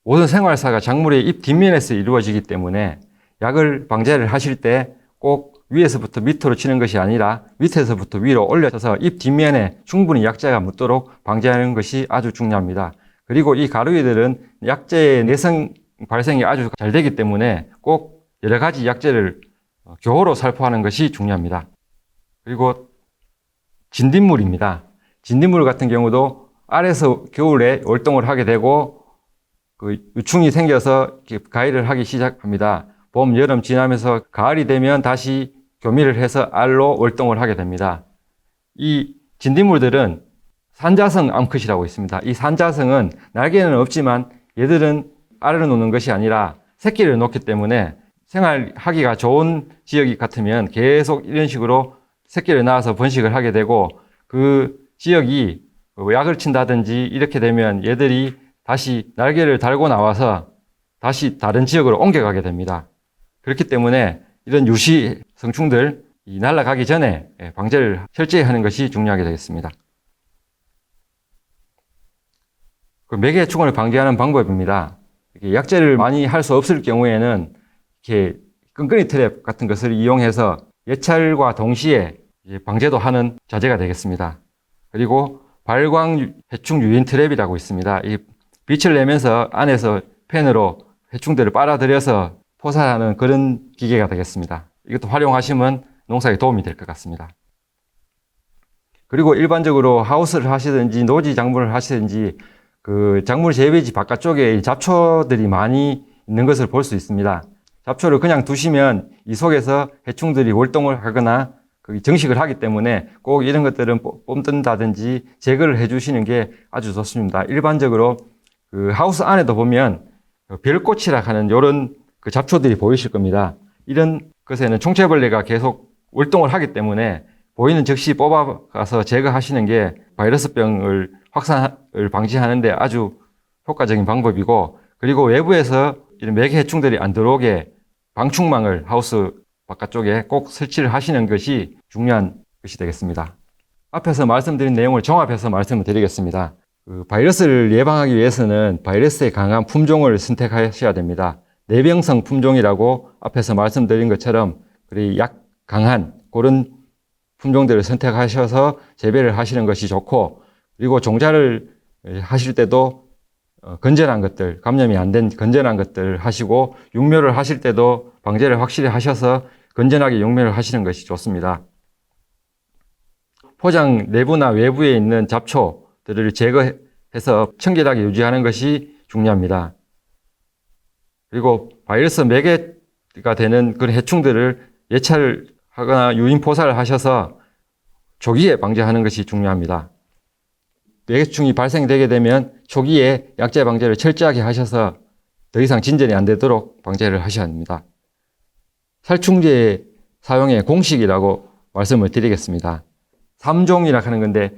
모든 생활사가 작물의 잎 뒷면에서 이루어지기 때문에 약을 방제를 하실 때 꼭 위에서부터 밑으로 치는 것이 아니라 밑에서부터 위로 올려서 잎 뒷면에 충분히 약재가 묻도록 방제하는 것이 아주 중요합니다. 그리고 이 가루이들은 약재의 내성에 발생이 아주 잘 되기 때문에 꼭 여러 가지 약재를 교호로 살포하는 것이 중요합니다. 그리고 진딧물입니다. 진딧물 같은 경우도 알에서 겨울에 월동을 하게 되고 그 유충이 생겨서 가위를 하기 시작합니다. 봄, 여름 지나면서 가을이 되면 다시 교미를 해서 알로 월동을 하게 됩니다. 이 진딧물들은 산자성 암컷이라고 있습니다. 이 산자성은 날개는 없지만 얘들은 알을 놓는 것이 아니라 새끼를 놓기 때문에 생활하기가 좋은 지역이 같으면 계속 이런 식으로 새끼를 낳아서 번식을 하게 되고 그 지역이 약을 친다든지 이렇게 되면 얘들이 다시 날개를 달고 나와서 다시 다른 지역으로 옮겨가게 됩니다. 그렇기 때문에 이런 유시 성충들 날아가기 전에 방제를 철저히 하는 것이 중요하게 되겠습니다. 그 매개충을 방지하는 방법입니다. 약재를 많이 할 수 없을 경우에는 이렇게 끈끈이 트랩 같은 것을 이용해서 예찰과 동시에 방제도 하는 자재가 되겠습니다. 그리고 발광 해충 유인 트랩이라고 있습니다. 이 빛을 내면서 안에서 펜으로 해충들을 빨아들여서 포살하는 그런 기계가 되겠습니다. 이것도 활용하시면 농사에 도움이 될 것 같습니다. 그리고 일반적으로 하우스를 하시든지 노지 작물을 하시든지 그 작물 재배지 바깥쪽에 잡초들이 많이 있는 것을 볼 수 있습니다. 잡초를 그냥 두시면 이 속에서 해충들이 월동을 하거나 정식을 하기 때문에 꼭 이런 것들은 뽑든다든지 제거를 해주시는 게 아주 좋습니다. 일반적으로 그 하우스 안에도 보면 별꽃이라 하는 이런 그 잡초들이 보이실 겁니다. 이런 것에는 총체벌레가 계속 월동을 하기 때문에 보이는 즉시 뽑아가서 제거하시는 게 바이러스병을 확산을 방지하는데 아주 효과적인 방법이고, 그리고 외부에서 이런 매개해충들이 안 들어오게 방충망을 하우스 바깥쪽에 꼭 설치를 하시는 것이 중요한 것이 되겠습니다. 앞에서 말씀드린 내용을 종합해서 말씀을 드리겠습니다. 그 바이러스를 예방하기 위해서는 바이러스에 강한 품종을 선택하셔야 됩니다. 내병성 품종이라고 앞에서 말씀드린 것처럼 약 강한 그런 품종들을 선택하셔서 재배를 하시는 것이 좋고, 그리고 종자를 하실 때도 건전한 것들, 감염이 안 된 건전한 것들 하시고, 육묘를 하실 때도 방제를 확실히 하셔서 건전하게 육묘를 하시는 것이 좋습니다. 포장 내부나 외부에 있는 잡초들을 제거해서 청결하게 유지하는 것이 중요합니다. 그리고 바이러스 매개가 되는 그런 해충들을 예찰을 하거나 유인 포살을 하셔서 초기에 방제하는 것이 중요합니다. 매개충이 발생되게 되면 초기에 약재 방제를 철저하게 하셔서 더 이상 진전이 안 되도록 방제를 하셔야 합니다. 살충제 사용의 공식이라고 말씀을 드리겠습니다. 3종이라 하는 건데,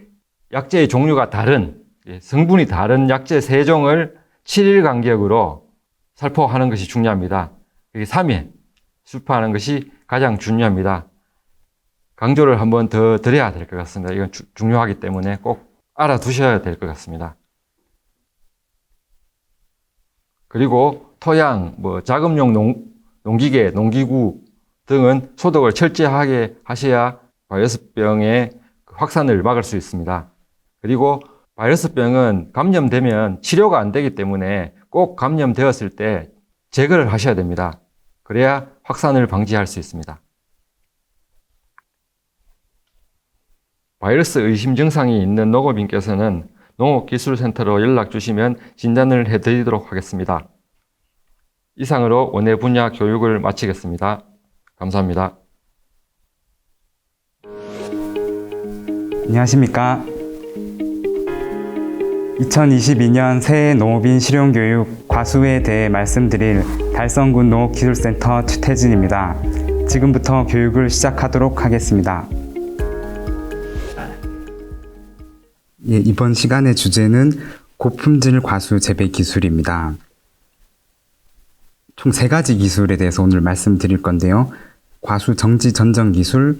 약재의 종류가 다른, 성분이 다른 약재 3종을 7일 간격으로 살포하는 것이 중요합니다. 3일 살포하는 것이 가장 중요합니다. 강조를 한번 더 드려야 될 것 같습니다. 이건 중요하기 때문에 꼭 알아두셔야 될 것 같습니다. 그리고 토양, 작업용 농기계, 농기구 등은 소독을 철저하게 하셔야 바이러스병의 확산을 막을 수 있습니다. 그리고 바이러스병은 감염되면 치료가 안 되기 때문에 꼭 감염되었을 때 제거를 하셔야 됩니다. 그래야 확산을 방지할 수 있습니다. 바이러스 의심 증상이 있는 농업인께서는 농업기술센터로 연락 주시면 진단을 해드리도록 하겠습니다. 이상으로 원예 분야 교육을 마치겠습니다. 감사합니다. 안녕하십니까. 2022년 새해 농업인 실용교육 과수에 대해 말씀드릴 달성군 농업기술센터 최태진입니다. 지금부터 교육을 시작하도록 하겠습니다. 이번 시간의 주제는 고품질 과수 재배 기술입니다. 총 3가지 기술에 대해서 오늘 말씀드릴 건데요. 과수 정지 전정 기술,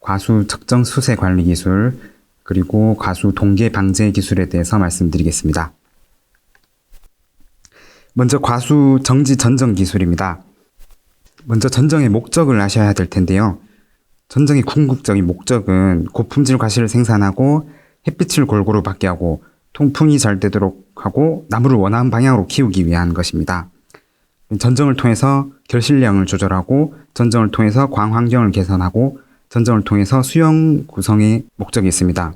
과수 적정 수세 관리 기술, 그리고 과수 동계 방제 기술에 대해서 말씀드리겠습니다. 먼저 과수 정지 전정 기술입니다. 먼저 전정의 목적을 아셔야 될 텐데요. 전정의 궁극적인 목적은 고품질 과실을 생산하고 햇빛을 골고루 받게 하고 통풍이 잘 되도록 하고 나무를 원하는 방향으로 키우기 위한 것입니다. 전정을 통해서 결실량을 조절하고 전정을 통해서 광환경을 개선하고 전정을 통해서 수영 구성의 목적이 있습니다.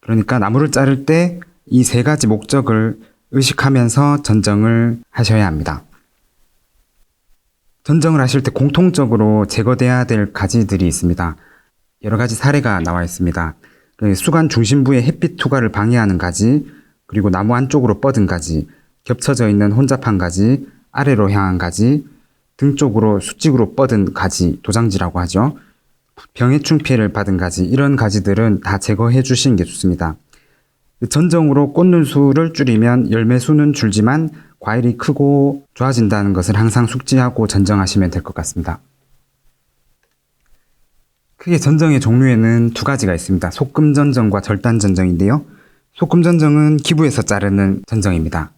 그러니까 나무를 자를 때 이 세 가지 목적을 의식하면서 전정을 하셔야 합니다. 전정을 하실 때 공통적으로 제거돼야 될 가지들이 있습니다. 여러 가지 사례가 나와 있습니다. 수관 중심부의 햇빛 투과를 방해하는 가지, 그리고 나무 안쪽으로 뻗은 가지, 겹쳐져 있는 혼잡한 가지, 아래로 향한 가지, 등 쪽으로 수직으로 뻗은 가지, 도장지라고 하죠. 병해충 피해를 받은 가지, 이런 가지들은 다 제거해 주시는 게 좋습니다. 전정으로 꽃눈 수를 줄이면 열매 수는 줄지만 과일이 크고 좋아진다는 것을 항상 숙지하고 전정하시면 될 것 같습니다. 크게 전정의 종류에는 두 가지가 있습니다. 소금 전정과 절단 전정인데요. 소금 전정은 기부에서 자르는 전정입니다.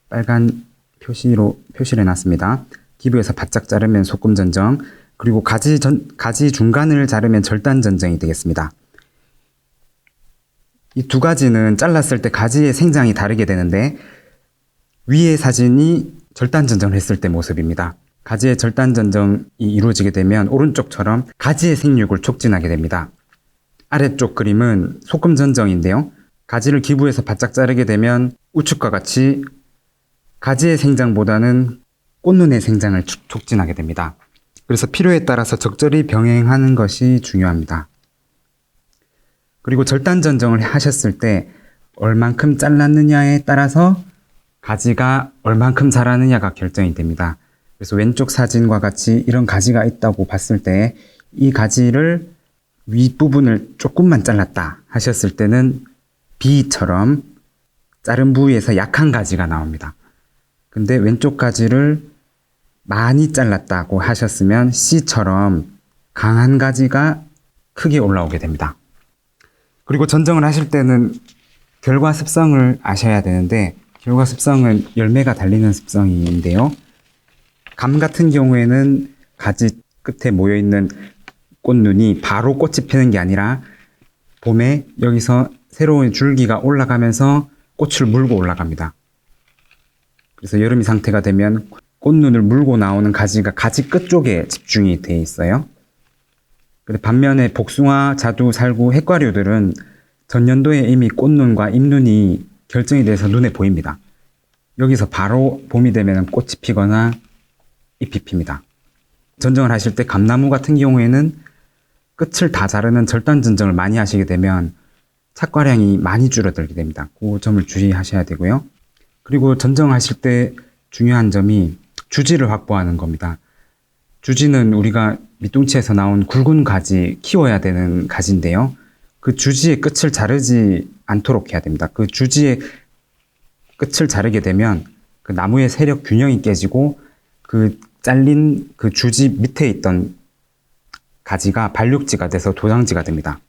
빨간 표시로 표시를 해놨습니다. 기부에서 바짝 자르면 소금 전정, 그리고 가지 중간을 자르면 절단 전정이 되겠습니다. 이 두 가지는 잘랐을 때 가지의 생장이 다르게 되는데, 위의 사진이 절단 전정을 했을 때 모습입니다. 가지의 절단 전정이 이루어지게 되면 오른쪽처럼 가지의 생육을 촉진하게 됩니다. 아래쪽 그림은 소금 전정인데요. 가지를 기부해서 바짝 자르게 되면 우측과 같이 가지의 생장보다는 꽃눈의 생장을 촉진하게 됩니다. 그래서 필요에 따라서 적절히 병행하는 것이 중요합니다. 그리고 절단 전정을 하셨을 때 얼만큼 잘랐느냐에 따라서 가지가 얼만큼 자라느냐가 결정이 됩니다. 그래서 왼쪽 사진과 같이 이런 가지가 있다고 봤을 때 이 가지를 윗부분을 조금만 잘랐다 하셨을 때는 B처럼 자른 부위에서 약한 가지가 나옵니다. 근데 왼쪽 가지를 많이 잘랐다고 하셨으면 C처럼 강한 가지가 크게 올라오게 됩니다. 그리고 전정을 하실 때는 결과 습성을 아셔야 되는데, 결과 습성은 열매가 달리는 습성인데요. 감 같은 경우에는 가지 끝에 모여있는 꽃눈이 바로 꽃이 피는 게 아니라 봄에 여기서 새로운 줄기가 올라가면서 꽃을 물고 올라갑니다. 그래서 여름이 상태가 되면 꽃눈을 물고 나오는 가지가 가지 끝 쪽에 집중이 돼 있어요. 반면에 복숭아, 자두, 살구, 핵과류들은 전년도에 이미 꽃눈과 잎눈이 결정이 돼서 눈에 보입니다. 여기서 바로 봄이 되면 꽃이 피거나 잎이 핍니다. 전정을 하실 때 감나무 같은 경우에는 끝을 다 자르는 절단 전정을 많이 하시게 되면 착과량이 많이 줄어들게 됩니다. 그 점을 주의하셔야 되고요. 그리고 전정하실 때 중요한 점이 주지를 확보하는 겁니다. 주지는 우리가 밑둥치에서 나온 굵은 가지, 키워야 되는 가지인데요. 그 주지의 끝을 자르지 않도록 해야 됩니다. 그 주지의 끝을 자르게 되면 그 나무의 세력 균형이 깨지고 그 잘린 그 주지 밑에 있던 가지가 발육지가 돼서 도장지가 됩니다.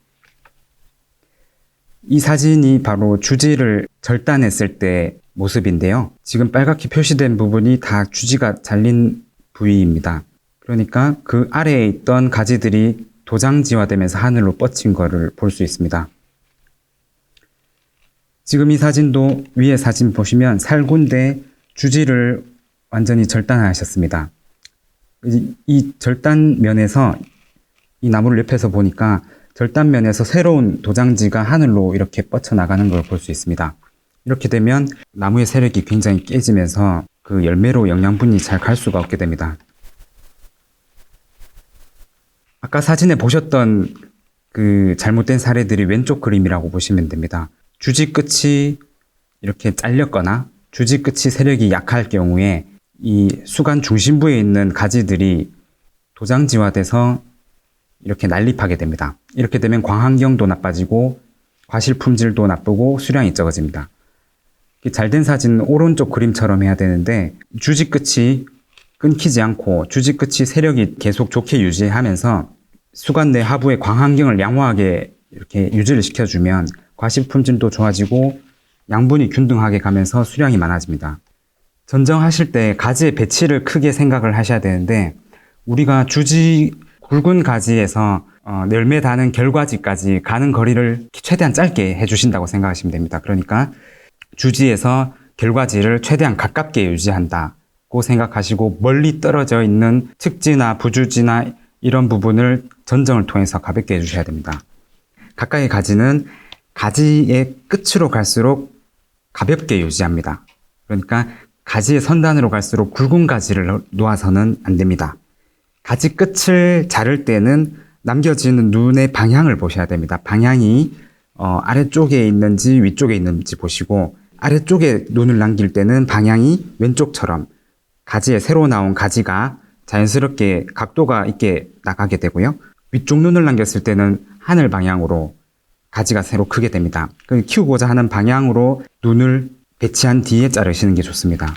이 사진이 바로 주지를 절단했을 때 모습인데요. 지금 빨갛게 표시된 부분이 다 주지가 잘린 부위입니다. 그러니까 그 아래에 있던 가지들이 도장지화되면서 하늘로 뻗친 거를 볼 수 있습니다. 지금 이 사진도 위에 사진 보시면 살구인데 주지를 완전히 절단하셨습니다. 이 절단면에서 이 나무를 옆에서 보니까 절단면에서 새로운 도장지가 하늘로 이렇게 뻗쳐나가는 걸 볼 수 있습니다. 이렇게 되면 나무의 세력이 굉장히 깨지면서 그 열매로 영양분이 잘 갈 수가 없게 됩니다. 아까 사진에 보셨던 그 잘못된 사례들이 왼쪽 그림이라고 보시면 됩니다. 주지 끝이 이렇게 잘렸거나 주지 끝이 세력이 약할 경우에 이 수관 중심부에 있는 가지들이 도장지화돼서 이렇게 난립하게 됩니다. 이렇게 되면 광환경도 나빠지고 과실 품질도 나쁘고 수량이 적어집니다. 잘된 사진은 오른쪽 그림처럼 해야 되는데 주지 끝이 끊기지 않고 주지 끝이 세력이 계속 좋게 유지하면서 수관 내 하부의 광환경을 양호하게 이렇게 유지를 시켜주면 과실 품질도 좋아지고 양분이 균등하게 가면서 수량이 많아집니다. 전정하실 때 가지의 배치를 크게 생각을 하셔야 되는데 우리가 주지 굵은 가지에서 열매 다는 결과지까지 가는 거리를 최대한 짧게 해주신다고 생각하시면 됩니다. 그러니까 주지에서 결과지를 최대한 가깝게 유지한다고 생각하시고 멀리 떨어져 있는 측지나 부주지나 이런 부분을 전정을 통해서 가볍게 해주셔야 됩니다. 가까이 가지는 가지의 끝으로 갈수록 가볍게 유지합니다. 그러니까 가지의 선단으로 갈수록 굵은 가지를 놓아서는 안 됩니다. 가지 끝을 자를 때는 남겨지는 눈의 방향을 보셔야 됩니다. 방향이 아래쪽에 있는지 위쪽에 있는지 보시고, 아래쪽에 눈을 남길 때는 방향이 왼쪽처럼 가지에 새로 나온 가지가 자연스럽게 각도가 있게 나가게 되고요. 위쪽 눈을 남겼을 때는 하늘 방향으로 가지가 새로 크게 됩니다. 키우고자 하는 방향으로 눈을 배치한 뒤에 자르시는 게 좋습니다.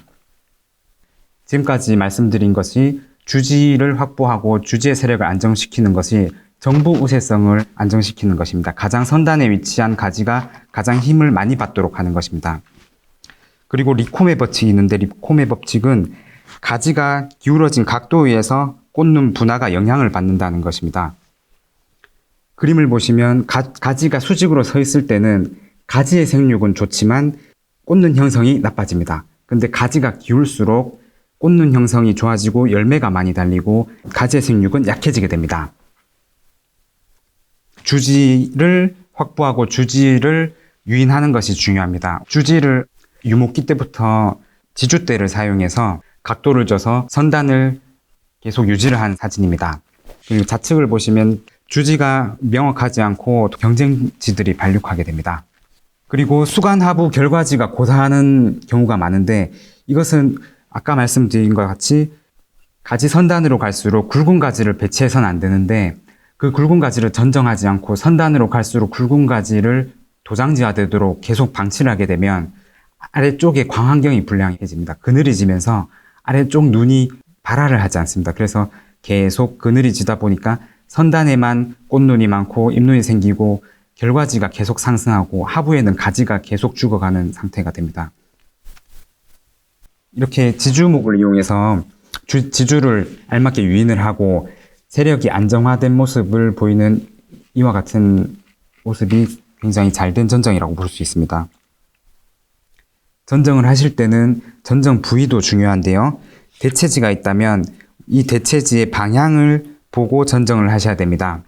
지금까지 말씀드린 것이 주지를 확보하고 주지의 세력을 안정시키는 것이 정부 우세성을 안정시키는 것입니다. 가장 선단에 위치한 가지가 가장 힘을 많이 받도록 하는 것입니다. 그리고 리콤의 법칙이 있는데, 리콤의 법칙은 가지가 기울어진 각도에 의해서 꽃눈 분화가 영향을 받는다는 것입니다. 그림을 보시면 가지가 수직으로 서 있을 때는 가지의 생육은 좋지만 꽃눈 형성이 나빠집니다. 근데 가지가 기울수록 꽃눈 형성이 좋아지고 열매가 많이 달리고 가지의 생육은 약해지게 됩니다. 주지를 확보하고 주지를 유인하는 것이 중요합니다. 주지를 유목기 때부터 지주대를 사용해서 각도를 줘서 선단을 계속 유지를 한 사진입니다. 그리고 좌측을 보시면 주지가 명확하지 않고 경쟁지들이 발육하게 됩니다. 그리고 수간 하부 결과지가 고사하는 경우가 많은데, 이것은 아까 말씀드린 것 같이 가지 선단으로 갈수록 굵은 가지를 배치해서는 안 되는데, 그 굵은 가지를 전정하지 않고 선단으로 갈수록 굵은 가지를 도장지화되도록 계속 방치를 하게 되면 아래쪽에 광환경이 불량해집니다. 그늘이 지면서 아래쪽 눈이 발화를 하지 않습니다. 그래서 계속 그늘이 지다 보니까 선단에만 꽃눈이 많고 잎눈이 생기고 결과지가 계속 상승하고 하부에는 가지가 계속 죽어가는 상태가 됩니다. 이렇게 지주목을 이용해서 지주를 알맞게 유인을 하고 세력이 안정화된 모습을 보이는 이와 같은 모습이 굉장히 잘된 전정이라고 볼 수 있습니다. 전정을 하실 때는 전정 부위도 중요한데요. 대체지가 있다면 이 대체지의 방향을 보고 전정을 하셔야 됩니다.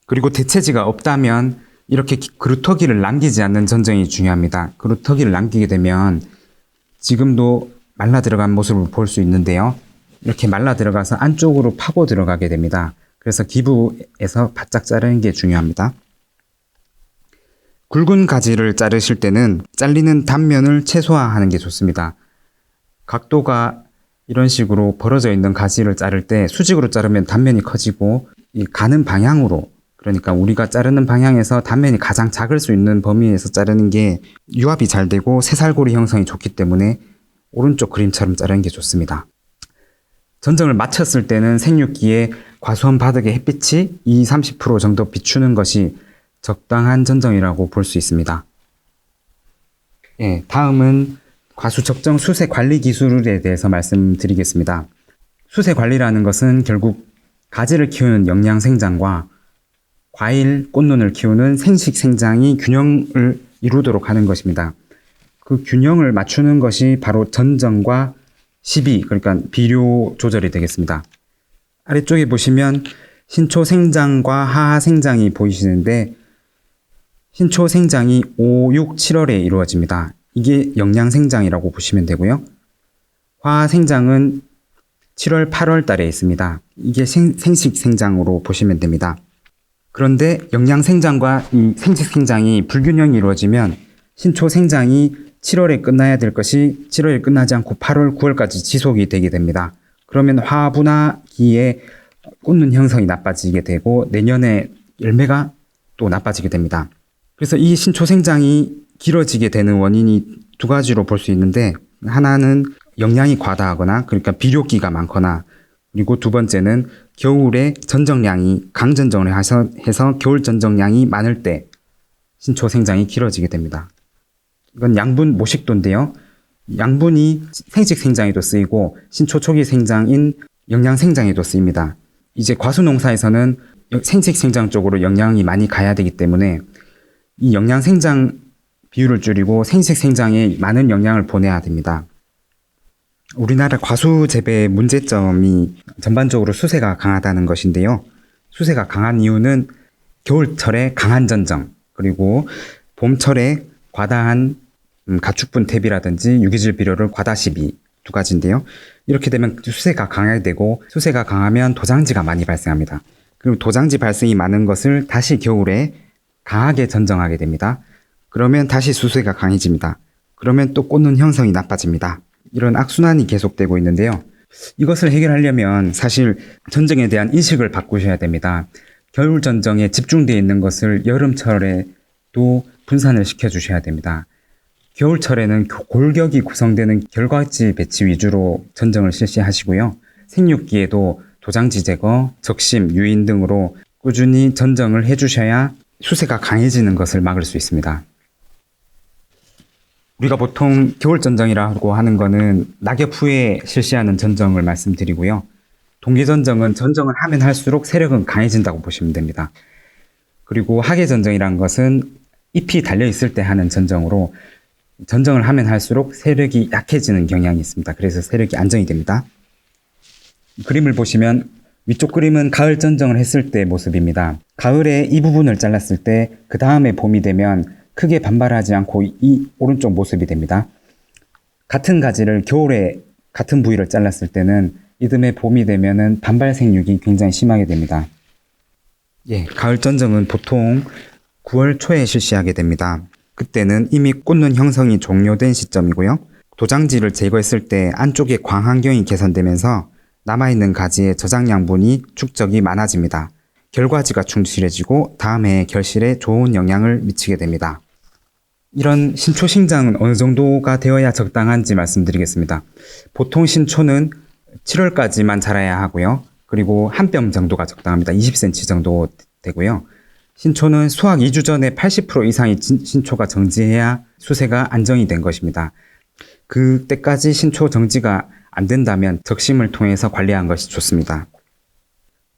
그리고 대체지가 없다면 이렇게 그루터기를 남기지 않는 전정이 중요합니다. 그루터기를 남기게 되면 지금도 말라 들어간 모습을 볼 수 있는데요. 이렇게 말라 들어가서 안쪽으로 파고 들어가게 됩니다. 그래서 기부에서 바짝 자르는 게 중요합니다. 굵은 가지를 자르실 때는 잘리는 단면을 최소화하는 게 좋습니다. 각도가 이런 식으로 벌어져 있는 가지를 자를 때 수직으로 자르면 단면이 커지고, 이 가는 방향으로, 그러니까 우리가 자르는 방향에서 단면이 가장 작을 수 있는 범위에서 자르는 게 유압이 잘 되고 새살고리 형성이 좋기 때문에 오른쪽 그림처럼 자르는 게 좋습니다. 전정을 마쳤을 때는 생육기에 과수원 바닥에 햇빛이 20-30% 정도 비추는 것이 적당한 전정이라고 볼 수 있습니다. 다음은 과수 적정 수세 관리 기술에 대해서 말씀드리겠습니다. 수세 관리라는 것은 결국 가지를 키우는 영양 생장과 과일, 꽃눈을 키우는 생식 생장이 균형을 이루도록 하는 것입니다. 그 균형을 맞추는 것이 바로 전정과 시비, 그러니까 비료 조절이 되겠습니다. 아래쪽에 보시면 신초 생장과 하하 생장이 보이시는데, 신초 생장이 5, 6, 7월에 이루어집니다. 이게 영양 생장이라고 보시면 되고요. 화하 생장은 7월, 8월 달에 있습니다. 이게 생식 생장으로 보시면 됩니다. 그런데 영양 생장과 이 생식 생장이 불균형이 이루어지면 신초 생장이 7월에 끝나야 될 것이 7월에 끝나지 않고 8월, 9월까지 지속이 되게 됩니다. 그러면 화분화기에 꽃눈 형성이 나빠지게 되고 내년에 열매가 또 나빠지게 됩니다. 그래서 이 신초 생장이 길어지게 되는 원인이 두 가지로 볼 수 있는데, 하나는 영양이 과다하거나, 그러니까 비료기가 많거나, 그리고 두 번째는 겨울에 전정량이 강전정을 해서 겨울 전정량이 많을 때 신초 생장이 길어지게 됩니다. 이건 양분 모식도인데요. 양분이 생식 생장에도 쓰이고 신초 초기 생장인 영양 생장에도 쓰입니다. 이제 과수 농사에서는 생식 생장 쪽으로 영양이 많이 가야 되기 때문에 이 영양 생장 비율을 줄이고 생식 생장에 많은 영양을 보내야 됩니다. 우리나라 과수 재배의 문제점이 전반적으로 수세가 강하다는 것인데요. 수세가 강한 이유는 겨울철에 강한 전정, 그리고 봄철에 과다한 가축분 퇴비라든지 유기질 비료를 과다 시비, 두 가지인데요. 이렇게 되면 수세가 강하게 되고, 수세가 강하면 도장지가 많이 발생합니다. 그리고 도장지 발생이 많은 것을 다시 겨울에 강하게 전정하게 됩니다. 그러면 다시 수세가 강해집니다. 그러면 또 꽂는 형성이 나빠집니다. 이런 악순환이 계속되고 있는데요. 이것을 해결하려면 사실 전정에 대한 인식을 바꾸셔야 됩니다. 겨울 전정에 집중되어 있는 것을 여름철에도 분산을 시켜주셔야 됩니다. 겨울철에는 골격이 구성되는 결과지 배치 위주로 전정을 실시하시고요. 생육기에도 도장지 제거, 적심, 유인 등으로 꾸준히 전정을 해주셔야 수세가 강해지는 것을 막을 수 있습니다. 우리가 보통 겨울 전정이라고 하는 거는 낙엽 후에 실시하는 전정을 말씀드리고요. 동계 전정은 전정을 하면 할수록 세력은 강해진다고 보시면 됩니다. 그리고 하계 전정이란 것은 잎이 달려있을 때 하는 전정으로 전정을 하면 할수록 세력이 약해지는 경향이 있습니다. 그래서 세력이 안정이 됩니다. 그림을 보시면 위쪽 그림은 가을 전정을 했을 때의 모습입니다. 가을에 이 부분을 잘랐을 때 그 다음에 봄이 되면 크게 반발하지 않고 이 오른쪽 모습이 됩니다. 같은 가지를 겨울에 같은 부위를 잘랐을 때는 이듬해 봄이 되면은 반발 생육이 굉장히 심하게 됩니다. 가을 전정은 보통 9월 초에 실시하게 됩니다. 그때는 이미 꽂는 형성이 종료된 시점이고요. 도장지를 제거했을 때 안쪽에 광환경이 개선되면서 남아있는 가지의 저장 양분이 축적이 많아집니다. 결과지가 충실해지고 다음 해 결실에 좋은 영향을 미치게 됩니다. 이런 신초 신장은 어느 정도가 되어야 적당한지 말씀드리겠습니다. 보통 신초는 7월까지만 자라야 하고요. 그리고 한 뼘 정도가 적당합니다. 20cm 정도 되고요. 신초는 수확 2주 전에 80% 이상의 신초가 정지해야 수세가 안정이 된 것입니다. 그때까지 신초 정지가 안 된다면 적심을 통해서 관리하는 것이 좋습니다.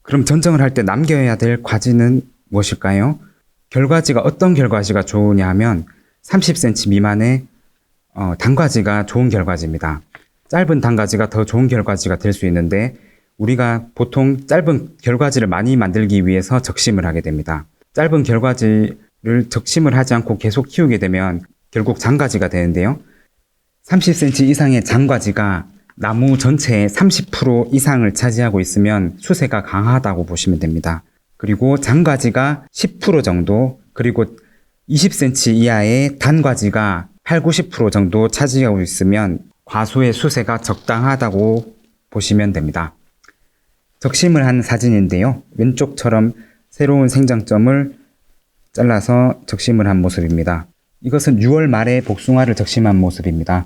그럼 전정을 할 때 남겨야 될 과지는 무엇일까요? 결과지가 어떤 결과지가 좋으냐 하면 30cm 미만의 단과지가 좋은 결과지입니다. 짧은 단과지가 더 좋은 결과지가 될 수 있는데 우리가 보통 짧은 결과지를 많이 만들기 위해서 적심을 하게 됩니다. 짧은 결과지를 적심을 하지 않고 계속 키우게 되면 결국 장과지가 되는데요. 30cm 이상의 장과지가 나무 전체의 30% 이상을 차지하고 있으면 수세가 강하다고 보시면 됩니다. 그리고 장과지가 10% 정도, 그리고 20cm 이하의 단과지가 80-90% 정도 차지하고 있으면 과수의 수세가 적당하다고 보시면 됩니다. 적심을 한 사진인데요. 왼쪽처럼 새로운 생장점을 잘라서 적심을 한 모습입니다. 이것은 6월 말에 복숭아를 적심한 모습입니다.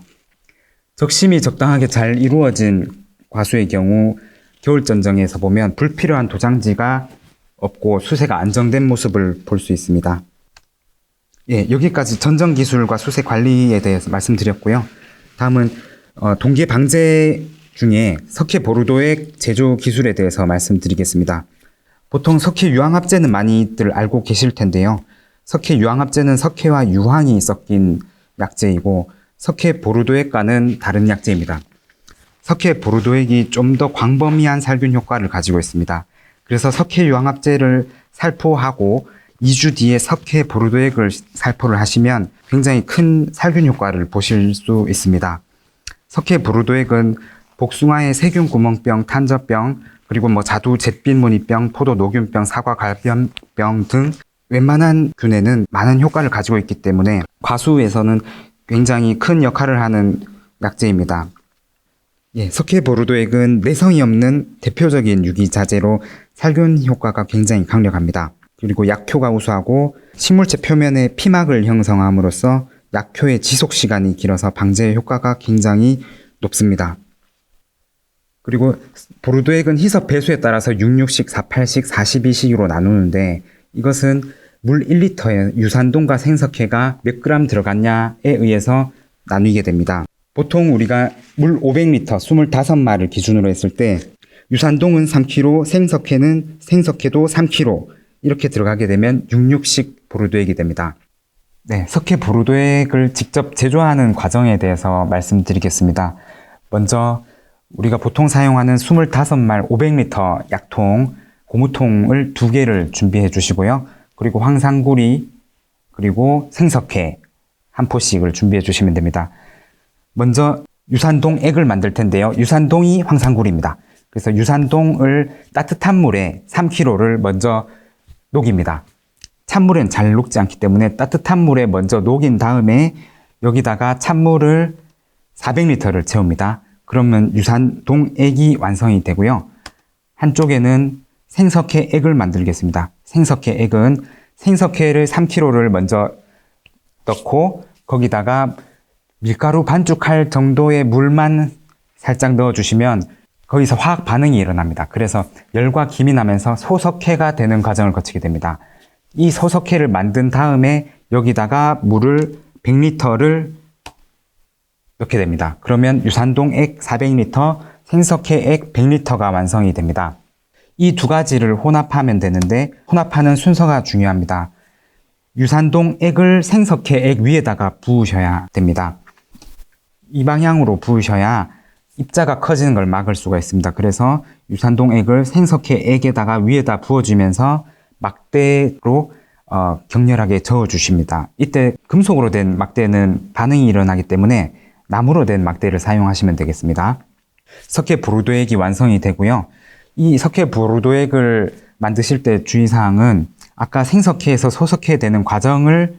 적심이 적당하게 잘 이루어진 과수의 경우 겨울 전정에서 보면 불필요한 도장지가 없고 수세가 안정된 모습을 볼 수 있습니다. 여기까지 전정 기술과 수세 관리에 대해서 말씀드렸고요. 다음은 동계 방제 중에 석회 보르도액 제조 기술에 대해서 말씀드리겠습니다. 보통 석회 유황합제는 많이들 알고 계실 텐데요. 석회 유황합제는 석회와 유황이 섞인 약재이고 석회 보르도액과는 다른 약재입니다. 석회 보르도액이 좀 더 광범위한 살균 효과를 가지고 있습니다. 그래서 석회 유황합제를 살포하고 2주 뒤에 석회 보르도액을 살포를 하시면 굉장히 큰 살균 효과를 보실 수 있습니다. 석회 보르도액은 복숭아의 세균 구멍병, 탄저병, 그리고 자두 잿빛무늬병, 포도 노균병, 사과 갈변병 등 웬만한 균에는 많은 효과를 가지고 있기 때문에 과수에서는 굉장히 큰 역할을 하는 약재입니다. 석회 보르도액은 내성이 없는 대표적인 유기자재로 살균 효과가 굉장히 강력합니다. 그리고 약효가 우수하고 식물체 표면에 피막을 형성함으로써 약효의 지속 시간이 길어서 방제 효과가 굉장히 높습니다. 그리고 보르도액은 희석 배수에 따라서 66식, 48식, 42식으로 나누는데 이것은 물 1리터에 유산동과 생석회가 몇 그램 들어갔냐에 의해서 나뉘게 됩니다. 보통 우리가 물 500리터 25마를 기준으로 했을 때 유산동은 3kg, 생석회도 3kg 이렇게 들어가게 되면 66식 보르도액이 됩니다. 석회 보르도액을 직접 제조하는 과정에 대해서 말씀드리겠습니다. 먼저 우리가 보통 사용하는 25말 500리터 약통, 고무통을 2개를 준비해 주시고요. 그리고 황상구리, 그리고 생석회 한 포씩을 준비해 주시면 됩니다. 먼저 유산동 액을 만들 텐데요. 유산동이 황상구리입니다. 그래서 유산동을 따뜻한 물에 3kg를 먼저 녹입니다. 찬물엔 잘 녹지 않기 때문에 따뜻한 물에 먼저 녹인 다음에 여기다가 찬물을 400리터를 채웁니다. 그러면 유산동 액이 완성이 되고요. 한쪽에는 생석회 액을 만들겠습니다. 생석회 액은 생석회를 3kg를 먼저 넣고 거기다가 밀가루 반죽할 정도의 물만 살짝 넣어주시면 거기서 화학 반응이 일어납니다. 그래서 열과 김이 나면서 소석회가 되는 과정을 거치게 됩니다. 이 소석회를 만든 다음에 여기다가 물을 100리터를 넣게 됩니다. 그러면 유산동 액 400리터, 생석회 액 100리터가 완성이 됩니다. 이 두 가지를 혼합하면 되는데 혼합하는 순서가 중요합니다. 유산동 액을 생석회 액 위에다가 부으셔야 됩니다. 이 방향으로 부으셔야 입자가 커지는 걸 막을 수가 있습니다. 그래서 유산동 액을 생석회 액에다가 위에다 부어주면서 막대로 격렬하게 저어주십니다. 이때 금속으로 된 막대는 반응이 일어나기 때문에 나무로 된 막대를 사용하시면 되겠습니다. 석회 보르도액이 완성이 되고요. 이 석회 보르도액을 만드실 때 주의사항은 아까 생석회에서 소석회 되는 과정을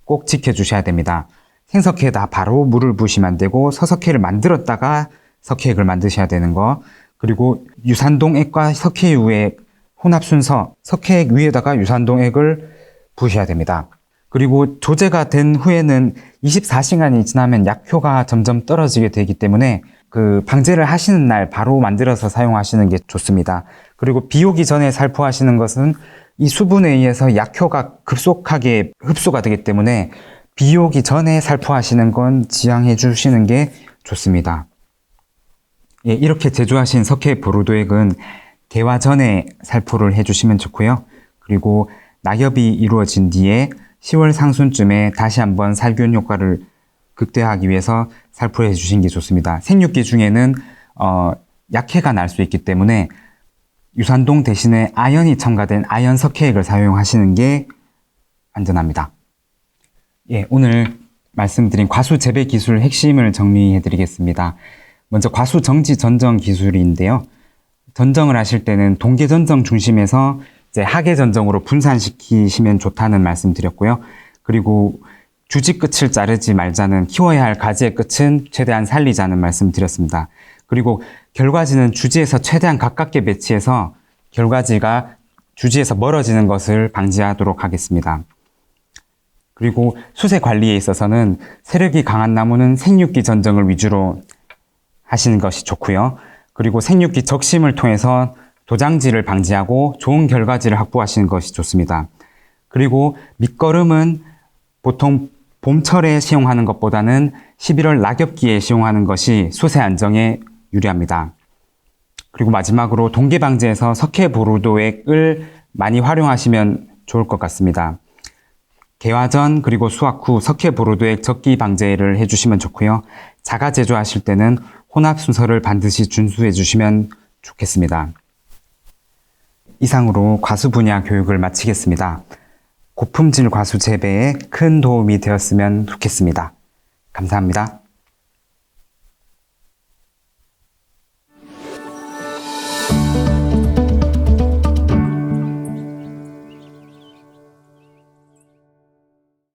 꼭 지켜주셔야 됩니다. 생석회에다 바로 물을 부으시면 안 되고 서석회를 만들었다가 석회액을 만드셔야 되는 거, 그리고 유산동액과 석회유액 혼합 순서, 석회액 위에다가 유산동액을 부으셔야 됩니다. 그리고 조제가 된 후에는 24시간이 지나면 약효가 점점 떨어지게 되기 때문에 그 방제를 하시는 날 바로 만들어서 사용하시는 게 좋습니다. 그리고 비 오기 전에 살포하시는 것은 이 수분에 의해서 약효가 급속하게 흡수가 되기 때문에 비 오기 전에 살포하시는 건 지양해 주시는 게 좋습니다. 예, 이렇게 제조하신 석회 보르도액은 개화 전에 살포를 해주시면 좋고요. 그리고 낙엽이 이루어진 뒤에 10월 상순쯤에 다시 한번 살균 효과를 극대화하기 위해서 살포해 주신 게 좋습니다. 생육기 중에는 약해가 날 수 있기 때문에 유산동 대신에 아연이 첨가된 아연 석회액을 사용하시는 게 안전합니다. 예, 오늘 말씀드린 과수 재배 기술 핵심을 정리해 드리겠습니다. 먼저 과수 정지 전정 기술인데요. 전정을 하실 때는 동계 전정 중심에서 이제 하계 전정으로 분산시키시면 좋다는 말씀 드렸고요. 그리고 주지 끝을 자르지 말자는, 키워야 할 가지의 끝은 최대한 살리자는 말씀 드렸습니다. 그리고 결과지는 주지에서 최대한 가깝게 배치해서 결과지가 주지에서 멀어지는 것을 방지하도록 하겠습니다. 그리고 수세 관리에 있어서는 세력이 강한 나무는 생육기 전정을 위주로 하시는 것이 좋고요. 그리고 생육기 적심을 통해서 도장지를 방지하고 좋은 결과지를 확보하시는 것이 좋습니다. 그리고 밑거름은 보통 봄철에 시용하는 것보다는 11월 낙엽기에 시용하는 것이 수세 안정에 유리합니다. 그리고 마지막으로 동계 방제에서 석회 보르도액을 많이 활용하시면 좋을 것 같습니다. 개화 전 그리고 수확 후 석회 보르도액 적기 방제를 해주시면 좋고요. 자가 제조하실 때는 혼합 순서를 반드시 준수해 주시면 좋겠습니다. 이상으로 과수 분야 교육을 마치겠습니다. 고품질 과수 재배에 큰 도움이 되었으면 좋겠습니다. 감사합니다.